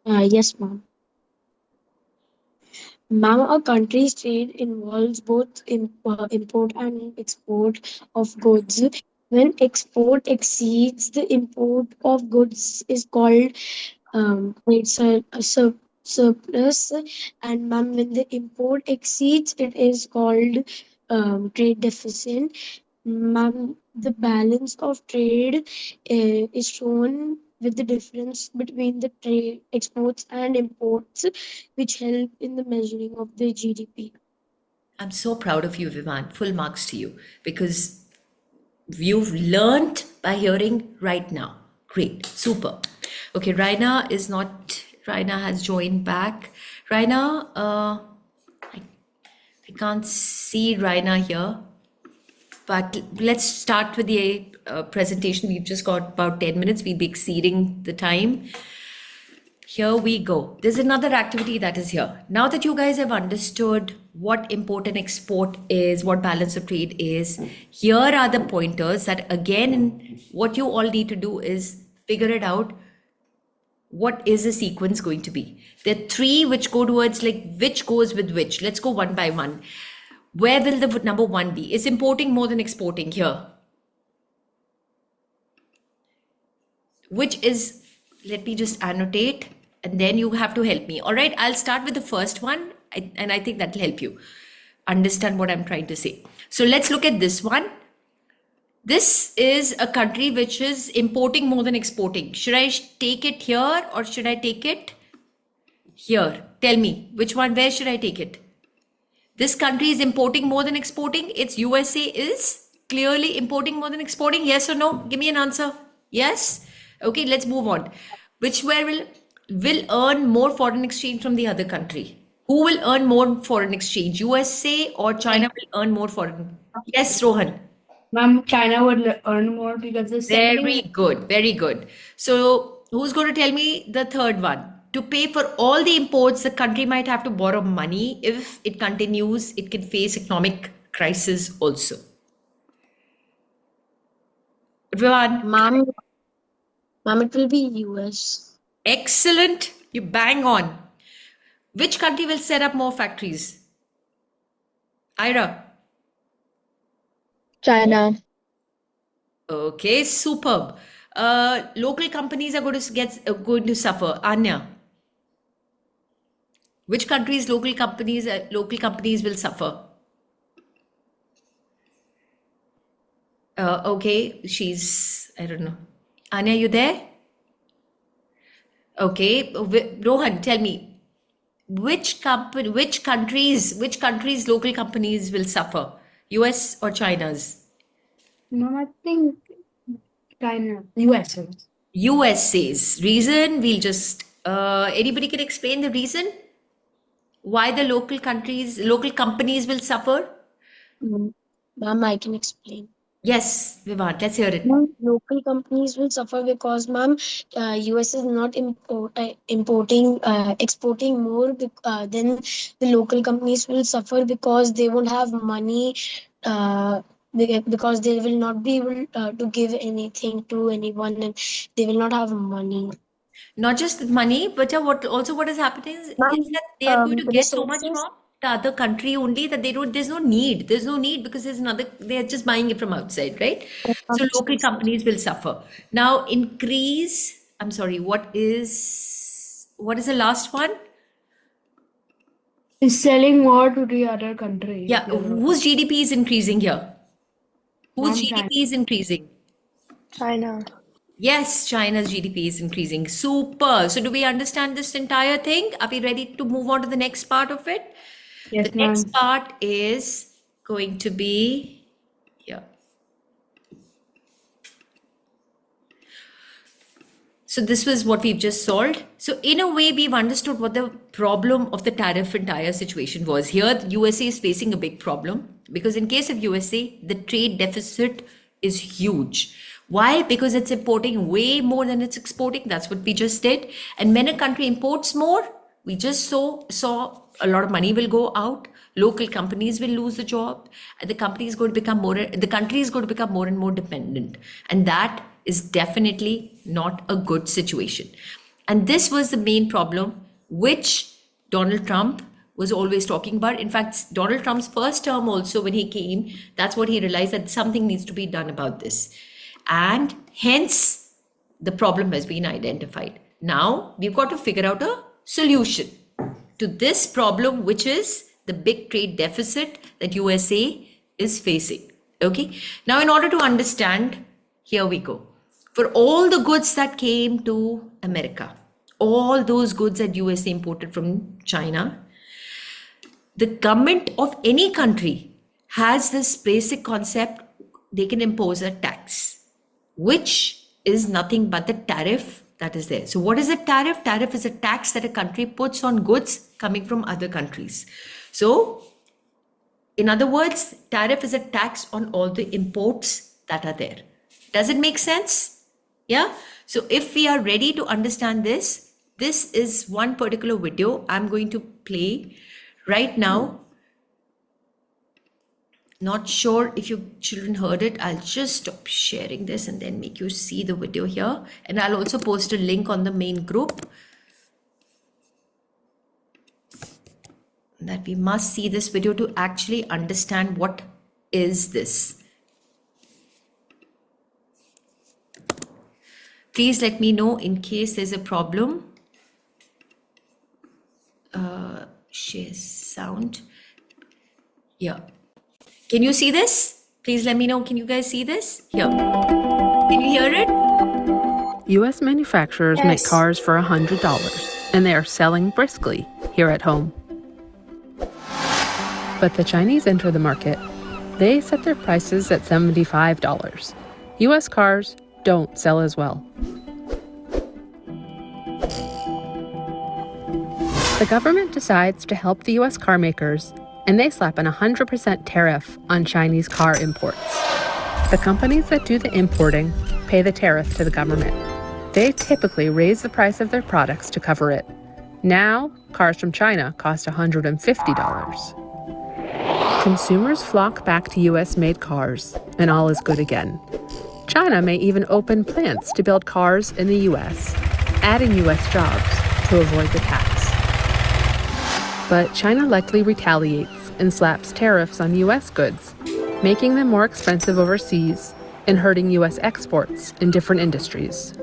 Speaker 3: Yes, ma'am. Ma'am, a country's trade involves both import and export of goods. When export exceeds the import of goods is called trade surplus, and ma'am, when the import exceeds, it is called trade deficit. Ma'am, the balance of trade is shown with the difference between the trade exports and imports, which help in the measuring of the GDP.
Speaker 1: I'm so proud of you, Vivan. Full marks to you because you've learned by hearing right now. Great, super. Okay, Raina has joined back. Raina, I can't see Raina here. But let's start with the presentation. We've just got about 10 minutes. We'll be exceeding the time. Here we go. There's another activity that is here. Now that you guys have understood what import and export is, what balance of trade is, here are the pointers that, again, what you all need to do is figure it out. What is the sequence going to be? There are three which go towards like which goes with which. Let's go one by one. Where will the number one be? Is importing more than exporting here? Which is, let me just annotate and then you have to help me. All right, I'll start with the first one and I think that'll help you understand what I'm trying to say. So let's look at this one. This is a country which is importing more than exporting. Should I take it here or should I take it here? Tell me, which one, where should I take it? This country is importing more than exporting. Its USA is clearly importing more than exporting. Yes or no? Give me an answer. Yes? Okay, let's move on. Which where will earn more foreign exchange from the other country? Who will earn more foreign exchange? USA or China will earn more foreign? Yes, Rohan.
Speaker 4: Ma'am, China would earn more because they're
Speaker 1: Very
Speaker 4: sending.
Speaker 1: good, very good. So who's going to tell me the third one? To pay for all the imports, the country might have to borrow money. If it continues, it can face economic crisis also. Everyone,
Speaker 3: Ma'am, it will be US.
Speaker 1: excellent. You bang on. Which country will set up more factories? Ira.
Speaker 6: China.
Speaker 1: Okay, superb. Local companies are going to suffer. Anya. Which countries local companies will suffer? Okay, I don't know. Anya, you there? Okay, Rohan, tell me, which countries local companies will suffer? US or China's?
Speaker 4: Ma'am, I think China, US.
Speaker 1: USA's reason, we'll just anybody can explain the reason why the local companies will suffer?
Speaker 3: Ma'am, I can explain.
Speaker 1: Yes, Vivant, let's hear it.
Speaker 3: Ma'am, local companies will suffer because, ma'am, US is not exporting more. Then the local companies will suffer because they won't have money. Because they will not be able to give anything to anyone, and they will not have money.
Speaker 1: Not just the money, but what is happening is
Speaker 3: Ma'am,
Speaker 1: that they are going to get so much
Speaker 3: resources.
Speaker 1: from the other country only that there's no need. There's no need because they're just buying it from outside, right? So local companies will suffer. Now I'm sorry, what is the last one?
Speaker 4: Is selling more to the other country.
Speaker 1: Yeah, whose GDP is increasing here? Whose
Speaker 4: Ma'am, China.
Speaker 1: GDP is increasing?
Speaker 2: China.
Speaker 1: Yes, China's GDP is increasing. Super. So do we understand this entire thing? Are we ready to move on to the next part of it?
Speaker 4: Yes,
Speaker 1: The
Speaker 4: ma'am.
Speaker 1: next part is going to be here. So this was what we've just solved. So in a way, we've understood what the problem of the tariff entire situation was. Here, the USA is facing a big problem because in case of USA, the trade deficit is huge. Why? Because it's importing way more than it's exporting. That's what we just did. And when a country imports more, we just saw a lot of money will go out. Local companies will lose the job, and the country is going to become more and more dependent. And that is definitely not a good situation. And this was the main problem which Donald Trump was always talking about. In fact, Donald Trump's first term also, when he came, that's what he realized, that something needs to be done about this. And hence, the problem has been identified. Now, we've got to figure out a solution to this problem, which is the big trade deficit that USA is facing. Okay. Now, in order to understand, here we go. For all the goods that came to America, all those goods that USA imported from China, the government of any country has this basic concept: they can impose a tax, which is nothing but the tariff that is there. So what is a tariff? Tariff is a tax that a country puts on goods coming from other countries. So In other words, tariff is a tax on all the imports that are there. Does it make sense? Yeah. So if we are ready to understand this, this is one particular video I'm going to play right now. Not sure if you children heard it. I'll just stop sharing this and then make you see the video here. And I'll also post a link on the main group that we must see this video to actually understand what is this. Please let me know in case there's a problem. Share sound. Yeah. Can you see this? Please let me know. Can you guys see this? Here. Can you hear it?
Speaker 7: U.S. manufacturers make
Speaker 2: Yes.
Speaker 7: cars for $100, and they are selling briskly here at home. But the Chinese enter the market. They set their prices at $75. U.S. cars don't sell as well. The government decides to help the U.S. car makers, and they slap an 100% tariff on Chinese car imports. The companies that do the importing pay the tariff to the government. They typically raise the price of their products to cover it. Now, cars from China cost $150. Consumers flock back to U.S.-made cars, and all is good again. China may even open plants to build cars in the U.S., adding U.S. jobs to avoid the tax. But China likely retaliates and slaps tariffs on U.S. goods, making them more expensive overseas and hurting U.S. exports in different industries.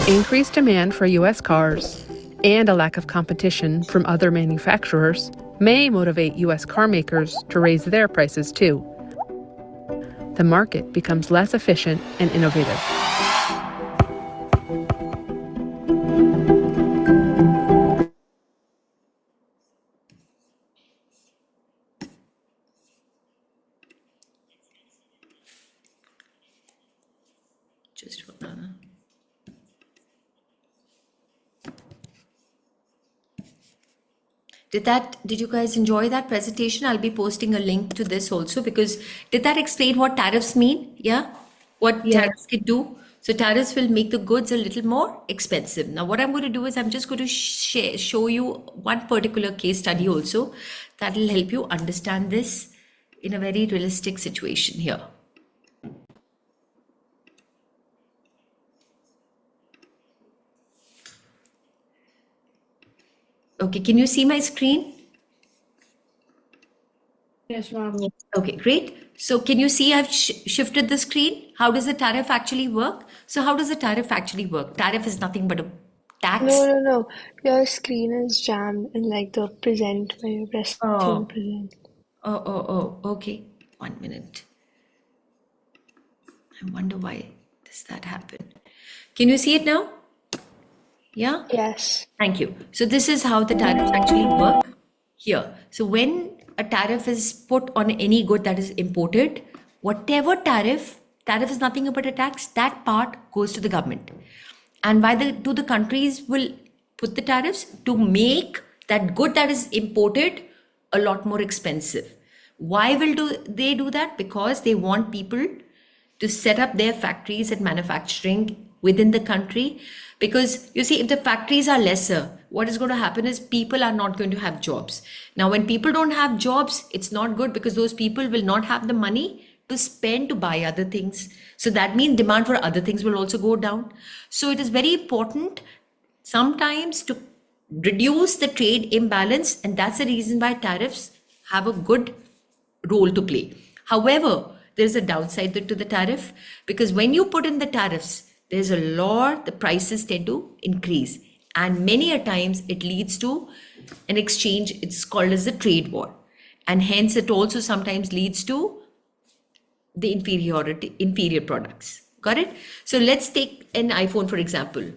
Speaker 7: Increased demand for U.S. cars and a lack of competition from other manufacturers may motivate U.S. car makers to raise their prices too. The market becomes less efficient and innovative.
Speaker 1: Just did you guys enjoy that presentation? I'll be posting a link to this also, because did that explain what tariffs mean? Yeah, what tariffs can do. So tariffs will make the goods a little more expensive. Now what I'm going to do is I'm just going to show you one particular case study also that will help you understand this in a very realistic situation here. Okay, can you see my screen?
Speaker 4: Yes, ma'am.
Speaker 1: Okay, great. So can you see I've shifted the screen? How does the tariff actually work? So how does the tariff actually work? Tariff is nothing but a tax.
Speaker 2: No. Your screen is jammed in like the present where you're pressing
Speaker 1: Oh.
Speaker 2: present.
Speaker 1: Okay. 1 minute. I wonder why does that happen? Can you see it now? Yeah?
Speaker 2: Yes.
Speaker 1: Thank you. So this is how the tariffs actually work here. So when a tariff is put on any good that is imported, whatever tariff is nothing but a tax, that part goes to the government. And why do the countries will put the tariffs? To make that good that is imported a lot more expensive. Why they do that? Because they want people to set up their factories and manufacturing within the country. Because you see, if the factories are lesser, what is going to happen is people are not going to have jobs. Now, when people don't have jobs, it's not good, because those people will not have the money to spend to buy other things. So that means demand for other things will also go down. So it is very important sometimes to reduce the trade imbalance, and that's the reason why tariffs have a good role to play. However, there's a downside to the tariff, because when you put in the tariffs, there's a lot, the prices tend to increase. And many a times it leads to an exchange, it's called as a trade war. And hence it also sometimes leads to the inferior products. Got it? So let's take an iPhone, for example.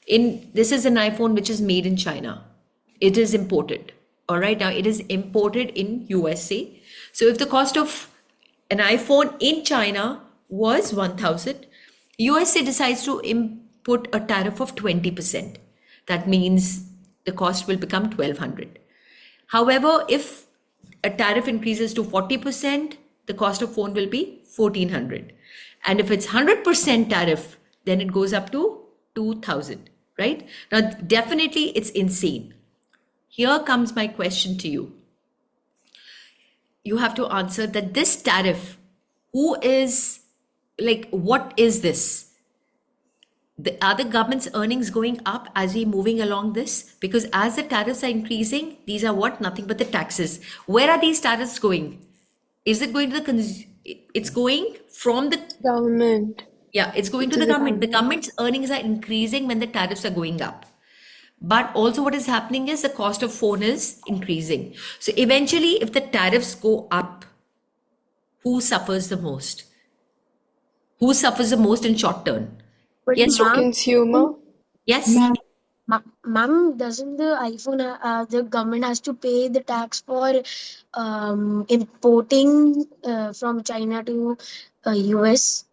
Speaker 1: This is an iPhone which is made in China. It is imported. All right, now it is imported in USA. So if the cost of an iPhone in China was 1,000, USA decides to input a tariff of 20%. That means the cost will become 1,200. However, if a tariff increases to 40%, the cost of phone will be 1400. And if it's 100% tariff, then it goes up to 2000, right? Now, definitely it's insane. Here comes my question to you. You have to answer that this tariff, who is, like, what is this? Are the government's earnings going up as we moving along this? Because as the tariffs are increasing, these are what? Nothing but the taxes. Where are these tariffs going? Is it going to it's going from the,
Speaker 2: Government.
Speaker 1: yeah, it's going to the government. The government's earnings are increasing when the tariffs are going up. But also what is happening is the cost of phone is increasing. So eventually, if the tariffs go up, who suffers the most? Who suffers the most in short term?
Speaker 3: But
Speaker 1: Yes,
Speaker 3: ma'am,
Speaker 2: Consumer.
Speaker 1: yes.
Speaker 3: ma'am, doesn't the iPhone, the government has to pay the tax for importing from China to US?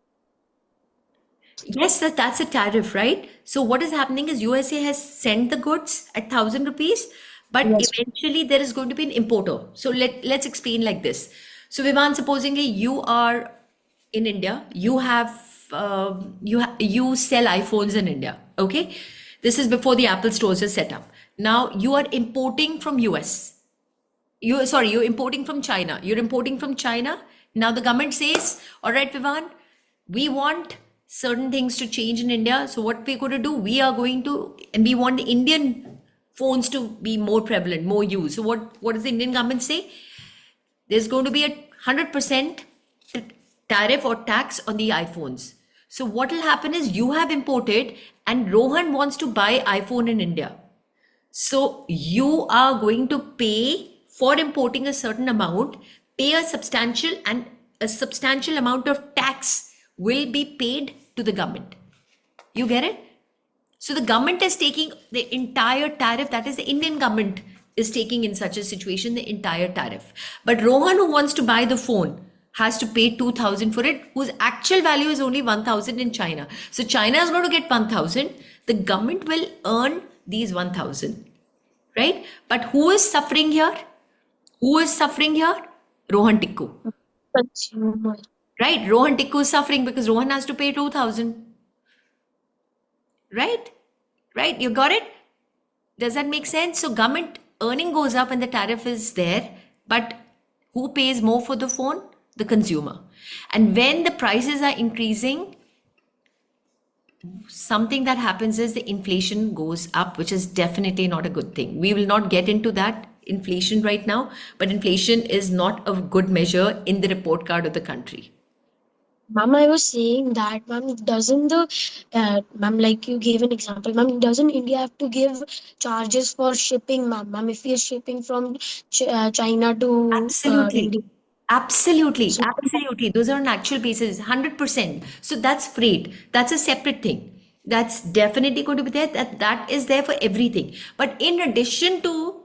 Speaker 1: Yes, that's a tariff, right? So what is happening is USA has sent the goods at 1,000 rupees, but
Speaker 3: Yes.
Speaker 1: eventually there is going to be an importer. So let's explain like this. So Vivan, supposingly you are in India, you have you sell iPhones in India, okay? This is before the Apple stores are set up. Now you are importing from US. You're importing from China. You're importing from China. Now the government says, all right, Vivan, we want certain things to change in India. So what we're going to do, we want the Indian phones to be more prevalent, more used. So what does the Indian government say? There's going to be a 100% tariff or tax on the iPhones. So what will happen is you have imported and Rohan wants to buy iPhone in India. So you are going to pay for importing a certain amount, pay a substantial amount of tax will be paid to the government. You get it? So the government is taking the entire tariff, that is the Indian government is taking in such a situation the entire tariff. But Rohan, who wants to buy the phone, has to pay 2,000 for it, whose actual value is only 1,000 in China. So China is going to get 1,000. The government will earn these 1,000, right? But who is suffering here? Who is suffering here? Rohan Tikku,
Speaker 3: Consumer.
Speaker 1: right? Rohan Tikku is suffering because Rohan has to pay 2,000, right? Right? You got it? Does that make sense? So government earning goes up when the tariff is there, but who pays more for the phone? The consumer. And when the prices are increasing, something that happens is the inflation goes up, which is definitely not a good thing. We will not get into that inflation right now, but inflation is not a good measure in the report card of the country.
Speaker 3: Ma'am, I was saying that, ma'am, doesn't ma'am, like you gave an example, ma'am, doesn't India have to give charges for shipping, ma'am? Ma'am, if we are shipping from China to
Speaker 1: Absolutely.
Speaker 3: India.
Speaker 1: Absolutely.
Speaker 3: So,
Speaker 1: Absolutely. Those are on actual basis, 100%. So that's freight. That's a separate thing. That's definitely going to be there. That is there for everything. But in addition to,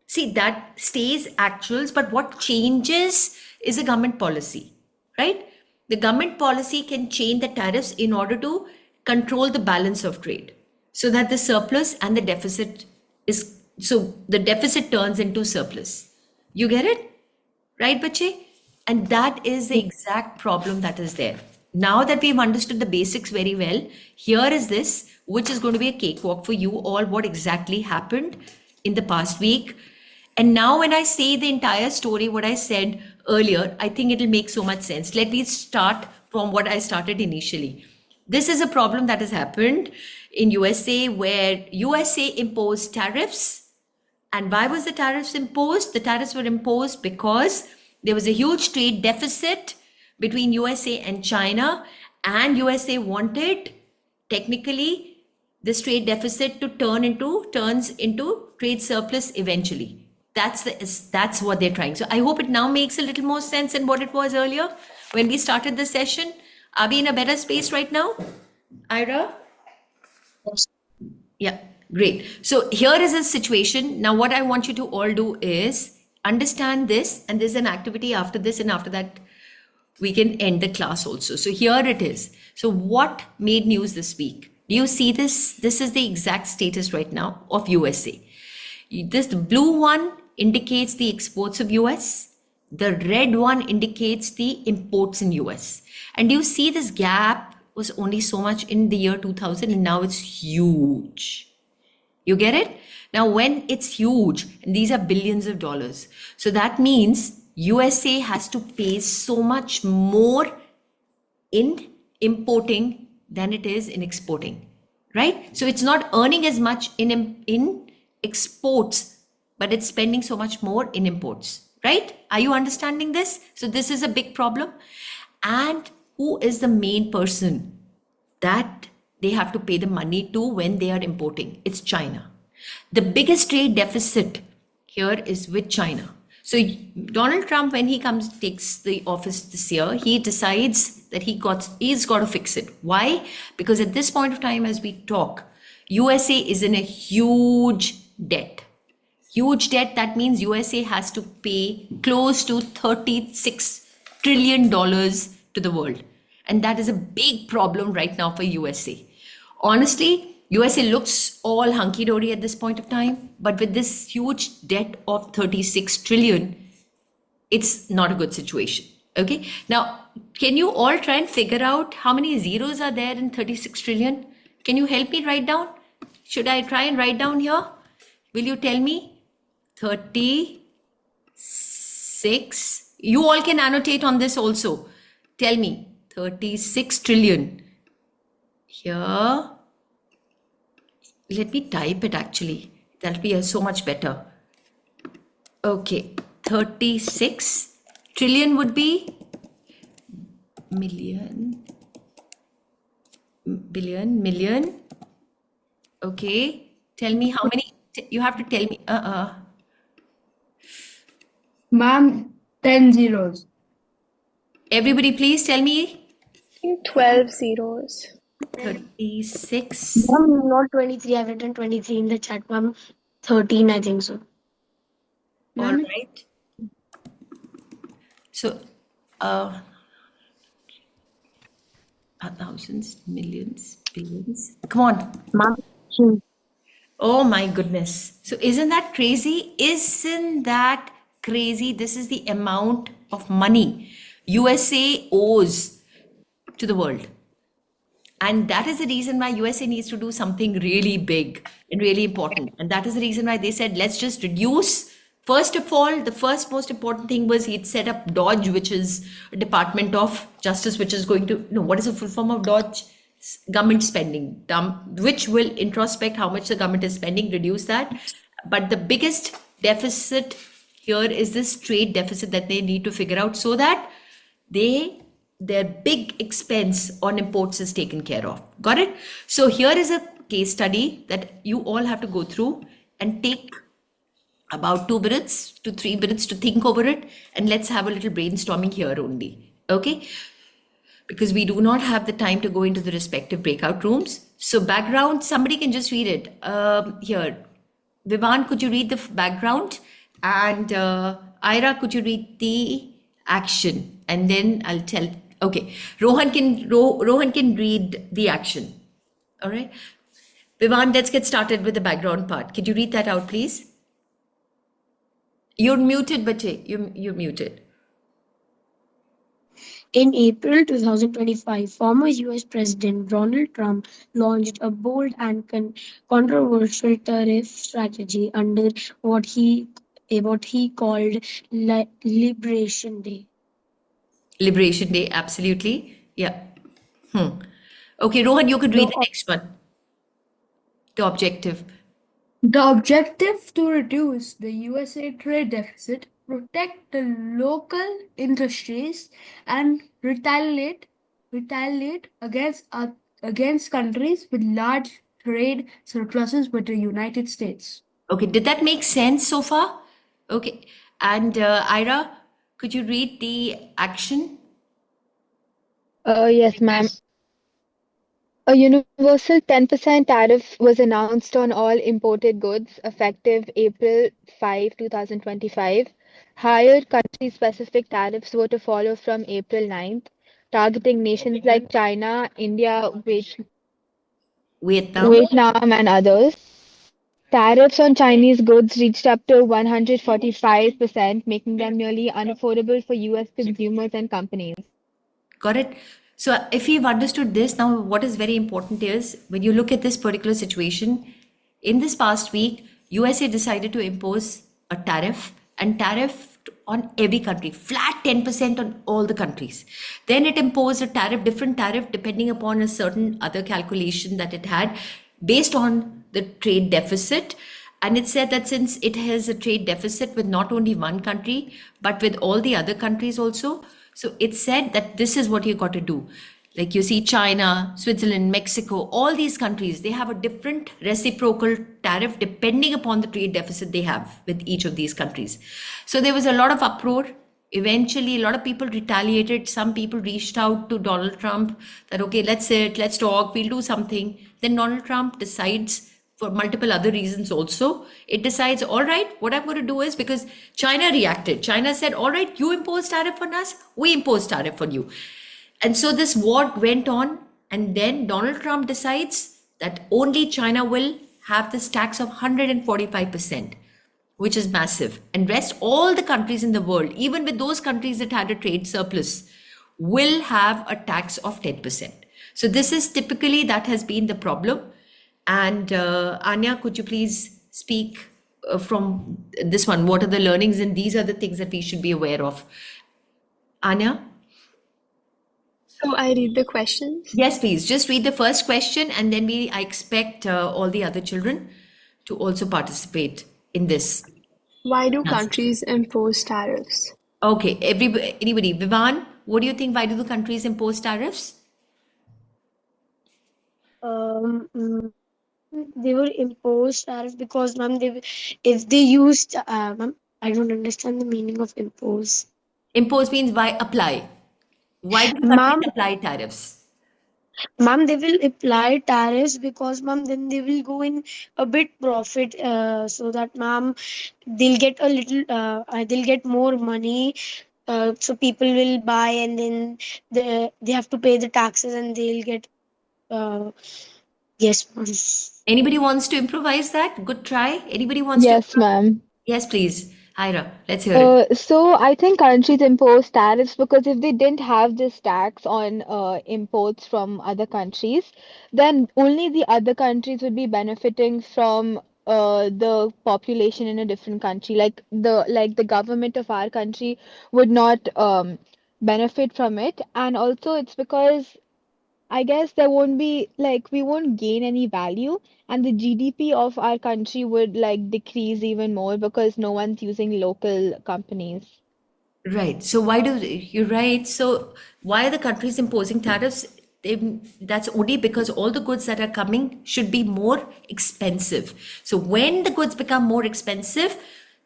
Speaker 1: see, that stays actuals, but what changes is a government policy, right? The government policy can change the tariffs in order to control the balance of trade so that the surplus and the deficit the deficit turns into surplus. You get it? Right, Bache? And that is the exact problem that is there. Now that we've understood the basics very well, here is this, which is going to be a cakewalk for you all, what exactly happened in the past week. And now when I say the entire story, what I said earlier, I think it'll make so much sense. Let me start from what I started initially. This is a problem that has happened in USA where USA imposed tariffs. And why was the tariffs imposed? The tariffs were imposed because there was a huge trade deficit between USA and China, and USA wanted technically this trade deficit to turns into trade surplus eventually. That's what they're trying. So I hope it now makes a little more sense than what it was earlier when we started the session. Are we in a better space right now, Ira?
Speaker 3: yes.
Speaker 1: Yeah, great. So here is a situation. Now, what I want you to all do is understand this, and there's an activity after this, and after that, we can end the class also. So here it is. So what made news this week? Do you see this? This is the exact status right now of USA. This blue one indicates the exports of US. The red one indicates the imports in US. And you see this gap was only so much in the year 2000 and now it's huge. You get it? Now, when it's huge, and these are billions of dollars, so that means USA has to pay so much more in importing than it is in exporting, right? So it's not earning as much in exports, but it's spending so much more in imports, right? Are you understanding this? So this is a big problem. And who is the main person that they have to pay the money to when they are importing? It's China. The biggest trade deficit here is with China. So Donald Trump, when he takes the office this year, he decides that he's got to fix it. Why? Because at this point of time, as we talk, USA is in a huge debt. Huge debt. That means USA has to pay close to $36 trillion to the world. And that is a big problem right now for USA. Honestly, USA looks all hunky-dory at this point of time, but with this huge debt of 36 trillion, it's not a good situation. Okay. Now, can you all try and figure out how many zeros are there in 36 trillion? Can you help me write down? Should I try and write down here? Will you tell me? 36. You all can annotate on this also. Tell me. 36 trillion. Here. Let me type it actually. That'll be so much better. Okay. 36 trillion would be million. Okay. Tell me how many. You have to tell me.
Speaker 4: Ma'am, 10 zeros.
Speaker 1: Everybody, please tell me.
Speaker 2: 12 zeros.
Speaker 1: 36.
Speaker 3: Ma'am, not 23. I've written 23 in the chat, ma'am. 13, I think so.
Speaker 1: All right. So, thousands, millions, billions. Come on.
Speaker 3: Ma'am,
Speaker 1: Oh my goodness. So isn't that crazy? Isn't that crazy? This is the amount of money USA owes to the world. And that is the reason why USA needs to do something really big and really important. And that is the reason why they said, let's just reduce. First of all, the first most important thing was he'd set up DOGE, which is a Department of Justice, which is going to, what is the full form of DOGE? Government spending, which will introspect how much the government is spending, reduce that. But the biggest deficit here is this trade deficit that they need to figure out so that their big expense on imports is taken care of. Got it? So here is a case study that you all have to go through and take about 2 minutes to 3 minutes to think over it. And let's have a little brainstorming here only. Okay? Because we do not have the time to go into the respective breakout rooms. So background, somebody can just read it. Here, Vivan, could you read the background? And Ira, could you read the action? And then I'll tell. Okay, Rohan can read the action. All right. Vivan, let's get started with the background part. Could you read that out, please? You're muted, Bache. You're muted.
Speaker 3: in April 2025, former US President Donald Trump launched a bold and controversial tariff strategy under what he called Liberation Day.
Speaker 1: Liberation Day, absolutely. Yeah. Okay, Rohan, you could read the next one. The objective.
Speaker 4: The objective to reduce the USA trade deficit, protect the local industries, and retaliate against countries with large trade surpluses with the United States.
Speaker 1: Okay, did that make sense so far? Okay, and Ira, could you read the action?
Speaker 6: Yes, ma'am. A universal 10% tariff was announced on all imported goods effective April 5, 2025. Higher country-specific tariffs were to follow from April 9th, targeting nations like China, India,
Speaker 1: Vietnam.
Speaker 6: Vietnam, and others. Tariffs on Chinese goods reached up to 145%, making them nearly unaffordable for US consumers and companies.
Speaker 1: Got it? So if you've understood this, now what is very important is when you look at this particular situation, in this past week, USA decided to impose a tariff and tariff on every country, flat 10% on all the countries. Then it imposed a tariff, different tariff depending upon a certain other calculation that it had based on the trade deficit. And it said that since it has a trade deficit with not only one country, but with all the other countries also, so it said that this is what you got to do. Like you see China, Switzerland, Mexico, all these countries, they have a different reciprocal tariff depending upon the trade deficit they have with each of these countries. So there was a lot of uproar. Eventually, a lot of people retaliated. Some people reached out to Donald Trump that, okay, let's sit, let's talk, we'll do something. Then Donald Trump decides, for multiple other reasons also, it decides, all right, what I'm going to do is, because China reacted. China said, all right, you impose tariff on us, we impose tariff on you. And so this war went on, and then Donald Trump decides that only China will have this tax of 145%, which is massive. And rest all the countries in the world, even with those countries that had a trade surplus, will have a tax of 10%. So this is typically, that has been the problem. And Anya, could you please speak from this one? What are the learnings? And these are the things that we should be aware of. Anya?
Speaker 2: So I read the questions.
Speaker 1: Yes, please. Just read the first question, and then I expect all the other children to also participate in this.
Speaker 2: Why do
Speaker 1: Yes.
Speaker 2: countries impose tariffs?
Speaker 1: Okay, anybody? Vivan, what do you think? Why do the countries impose tariffs?
Speaker 3: Mm, they will impose tariff because, ma'am, if they used, ma'am, I don't understand the meaning of impose.
Speaker 1: Impose means why apply. Why do countries
Speaker 3: Ma'am,
Speaker 1: apply tariffs?
Speaker 3: ma'am, they will apply tariffs because, ma'am, then they will go in a bit profit, so that, ma'am, they'll get a little, they'll get more money. So people will buy, and then they have to pay the taxes, and they'll get, yes, ma'am.
Speaker 1: Anybody wants to improvise that? Good try. Anybody wants to?
Speaker 6: Yes, ma'am.
Speaker 1: Yes, please. Hira, let's hear it.
Speaker 6: So I think countries impose tariffs because if they didn't have this tax on imports from other countries, then only the other countries would be benefiting from the population in a different country. Like the government of our country would not benefit from it. And also it's because I guess there won't be like we won't gain any value and the GDP of our country would like decrease even more because no one's using local companies.
Speaker 1: Right. So you're right. So why are the countries imposing tariffs? That's only because all the goods that are coming should be more expensive. So when the goods become more expensive,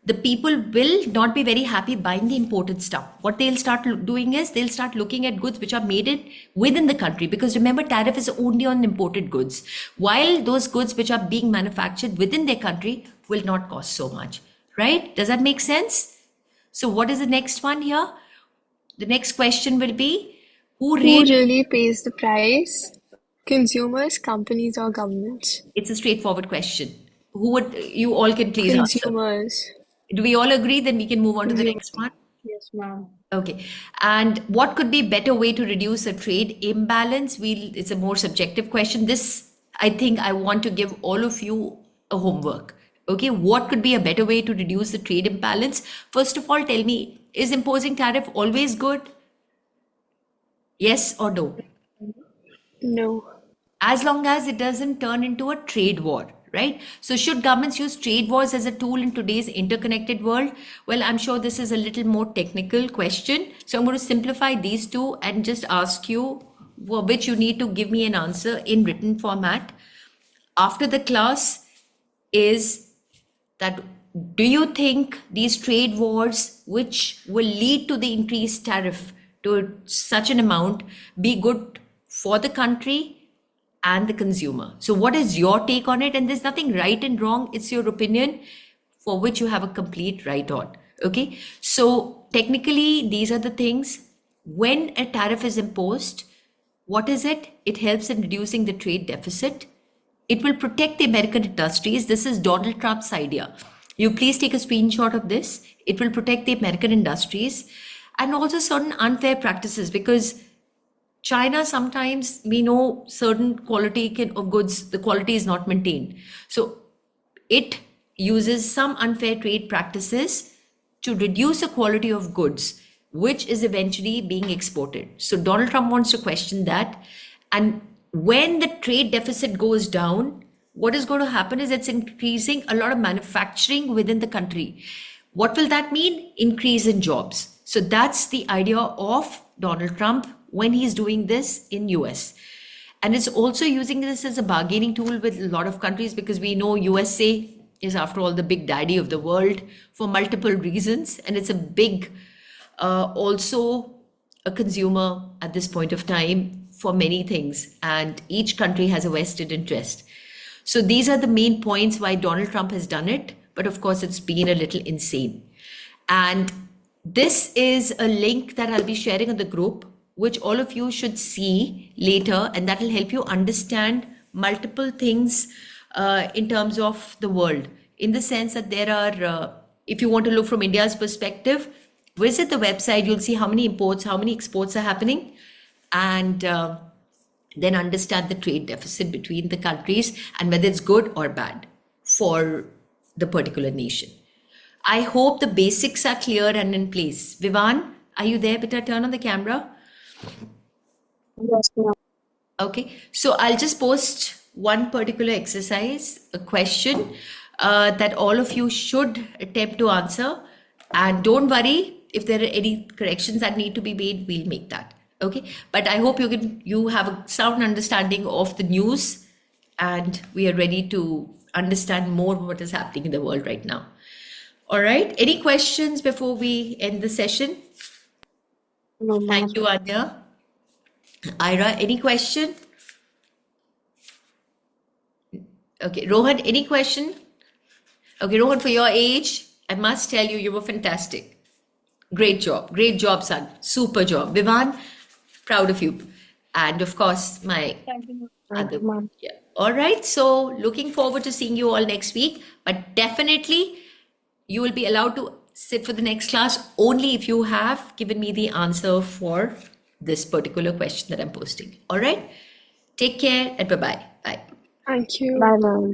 Speaker 1: the people will not be very happy buying the imported stuff. What they'll start doing is they'll start looking at goods which are made within the country, because remember, tariff is only on imported goods, while those goods which are being manufactured within their country will not cost so much. Right? Does that make sense? So what is the next one here? The next question will be, who
Speaker 2: Who
Speaker 1: really?
Speaker 2: really pays the price? Consumers, companies, or governments?
Speaker 1: It's a straightforward question. You all can please answer.
Speaker 2: Consumers.
Speaker 1: Do we all agree? Then we can move on to the
Speaker 2: Consumers.
Speaker 1: next one.
Speaker 4: Yes, ma'am.
Speaker 1: Okay. And what could be better way to reduce a trade imbalance? It's a more subjective question. This, I think I want to give all of you a homework. Okay. What could be a better way to reduce the trade imbalance? First of all, tell me, is imposing tariff always good? Yes or no?
Speaker 2: No.
Speaker 1: As long as it doesn't turn into a trade war, right? So should governments use trade wars as a tool in today's interconnected world? Well, I'm sure this is a little more technical question. So I'm going to simplify these two and just ask you, for which you need to give me an answer in written format after the class, is that do you think these trade wars, which will lead to the increased tariff to such an amount, be good for the country and the consumer? So what is your take on it? And there's nothing right and wrong. It's your opinion for which you have a complete right on. Okay. So technically, these are the things. When a tariff is imposed, what is it? It helps in reducing the trade deficit. it will protect the American industries. This is Donald Trump's idea. You please take a screenshot of this. It will protect the American industries and also certain unfair practices, because China, sometimes we know certain of goods, the quality is not maintained. So it uses some unfair trade practices to reduce the quality of goods, which is eventually being exported. So Donald Trump wants to question that. And when the trade deficit goes down, what is going to happen is it's increasing a lot of manufacturing within the country. What will that mean? Increase in jobs. So that's the idea of Donald Trump when he's doing this in US. And it's also using this as a bargaining tool with a lot of countries, because we know USA is, after all, the big daddy of the world for multiple reasons. And it's a big, also a consumer at this point of time for many things. And each country has a vested interest. So these are the main points why Donald Trump has done it. But of course, it's been a little insane. And this is a link that I'll be sharing on the group, which all of you should see later, and that will help you understand multiple things in terms of the world, in the sense that there are, if you want to look from India's perspective, visit the website, you'll see how many imports, how many exports are happening, and then understand the trade deficit between the countries and whether it's good or bad for the particular nation. I hope the basics are clear and in place. Vivan, are you there? Beta, turn on the camera.
Speaker 3: Yes, ma'am.
Speaker 1: Okay, so I'll just post one particular exercise, a question that all of you should attempt to answer. And don't worry, if there are any corrections that need to be made, we'll make that. Okay, but I hope you have a sound understanding of the news, and we are ready to understand more what is happening in the world right now. All right, any questions before we end the session?
Speaker 3: No, ma'am.
Speaker 1: Thank you, Anya. Ira, any question? Okay, Rohan, any question? Okay, Rohan, for your age, I must tell you, you were fantastic. Great job, son. Super job. Vivan, proud of you. And of course, my
Speaker 3: Thank you,
Speaker 1: other.
Speaker 3: ma'am.
Speaker 1: Yeah. All right, so looking forward to seeing you all next week, but definitely you will be allowed to sit for the next class only if you have given me the answer for this particular question that I'm posting. All right, take care and bye-bye. Bye.
Speaker 2: Thank you.
Speaker 3: Bye, ma'am.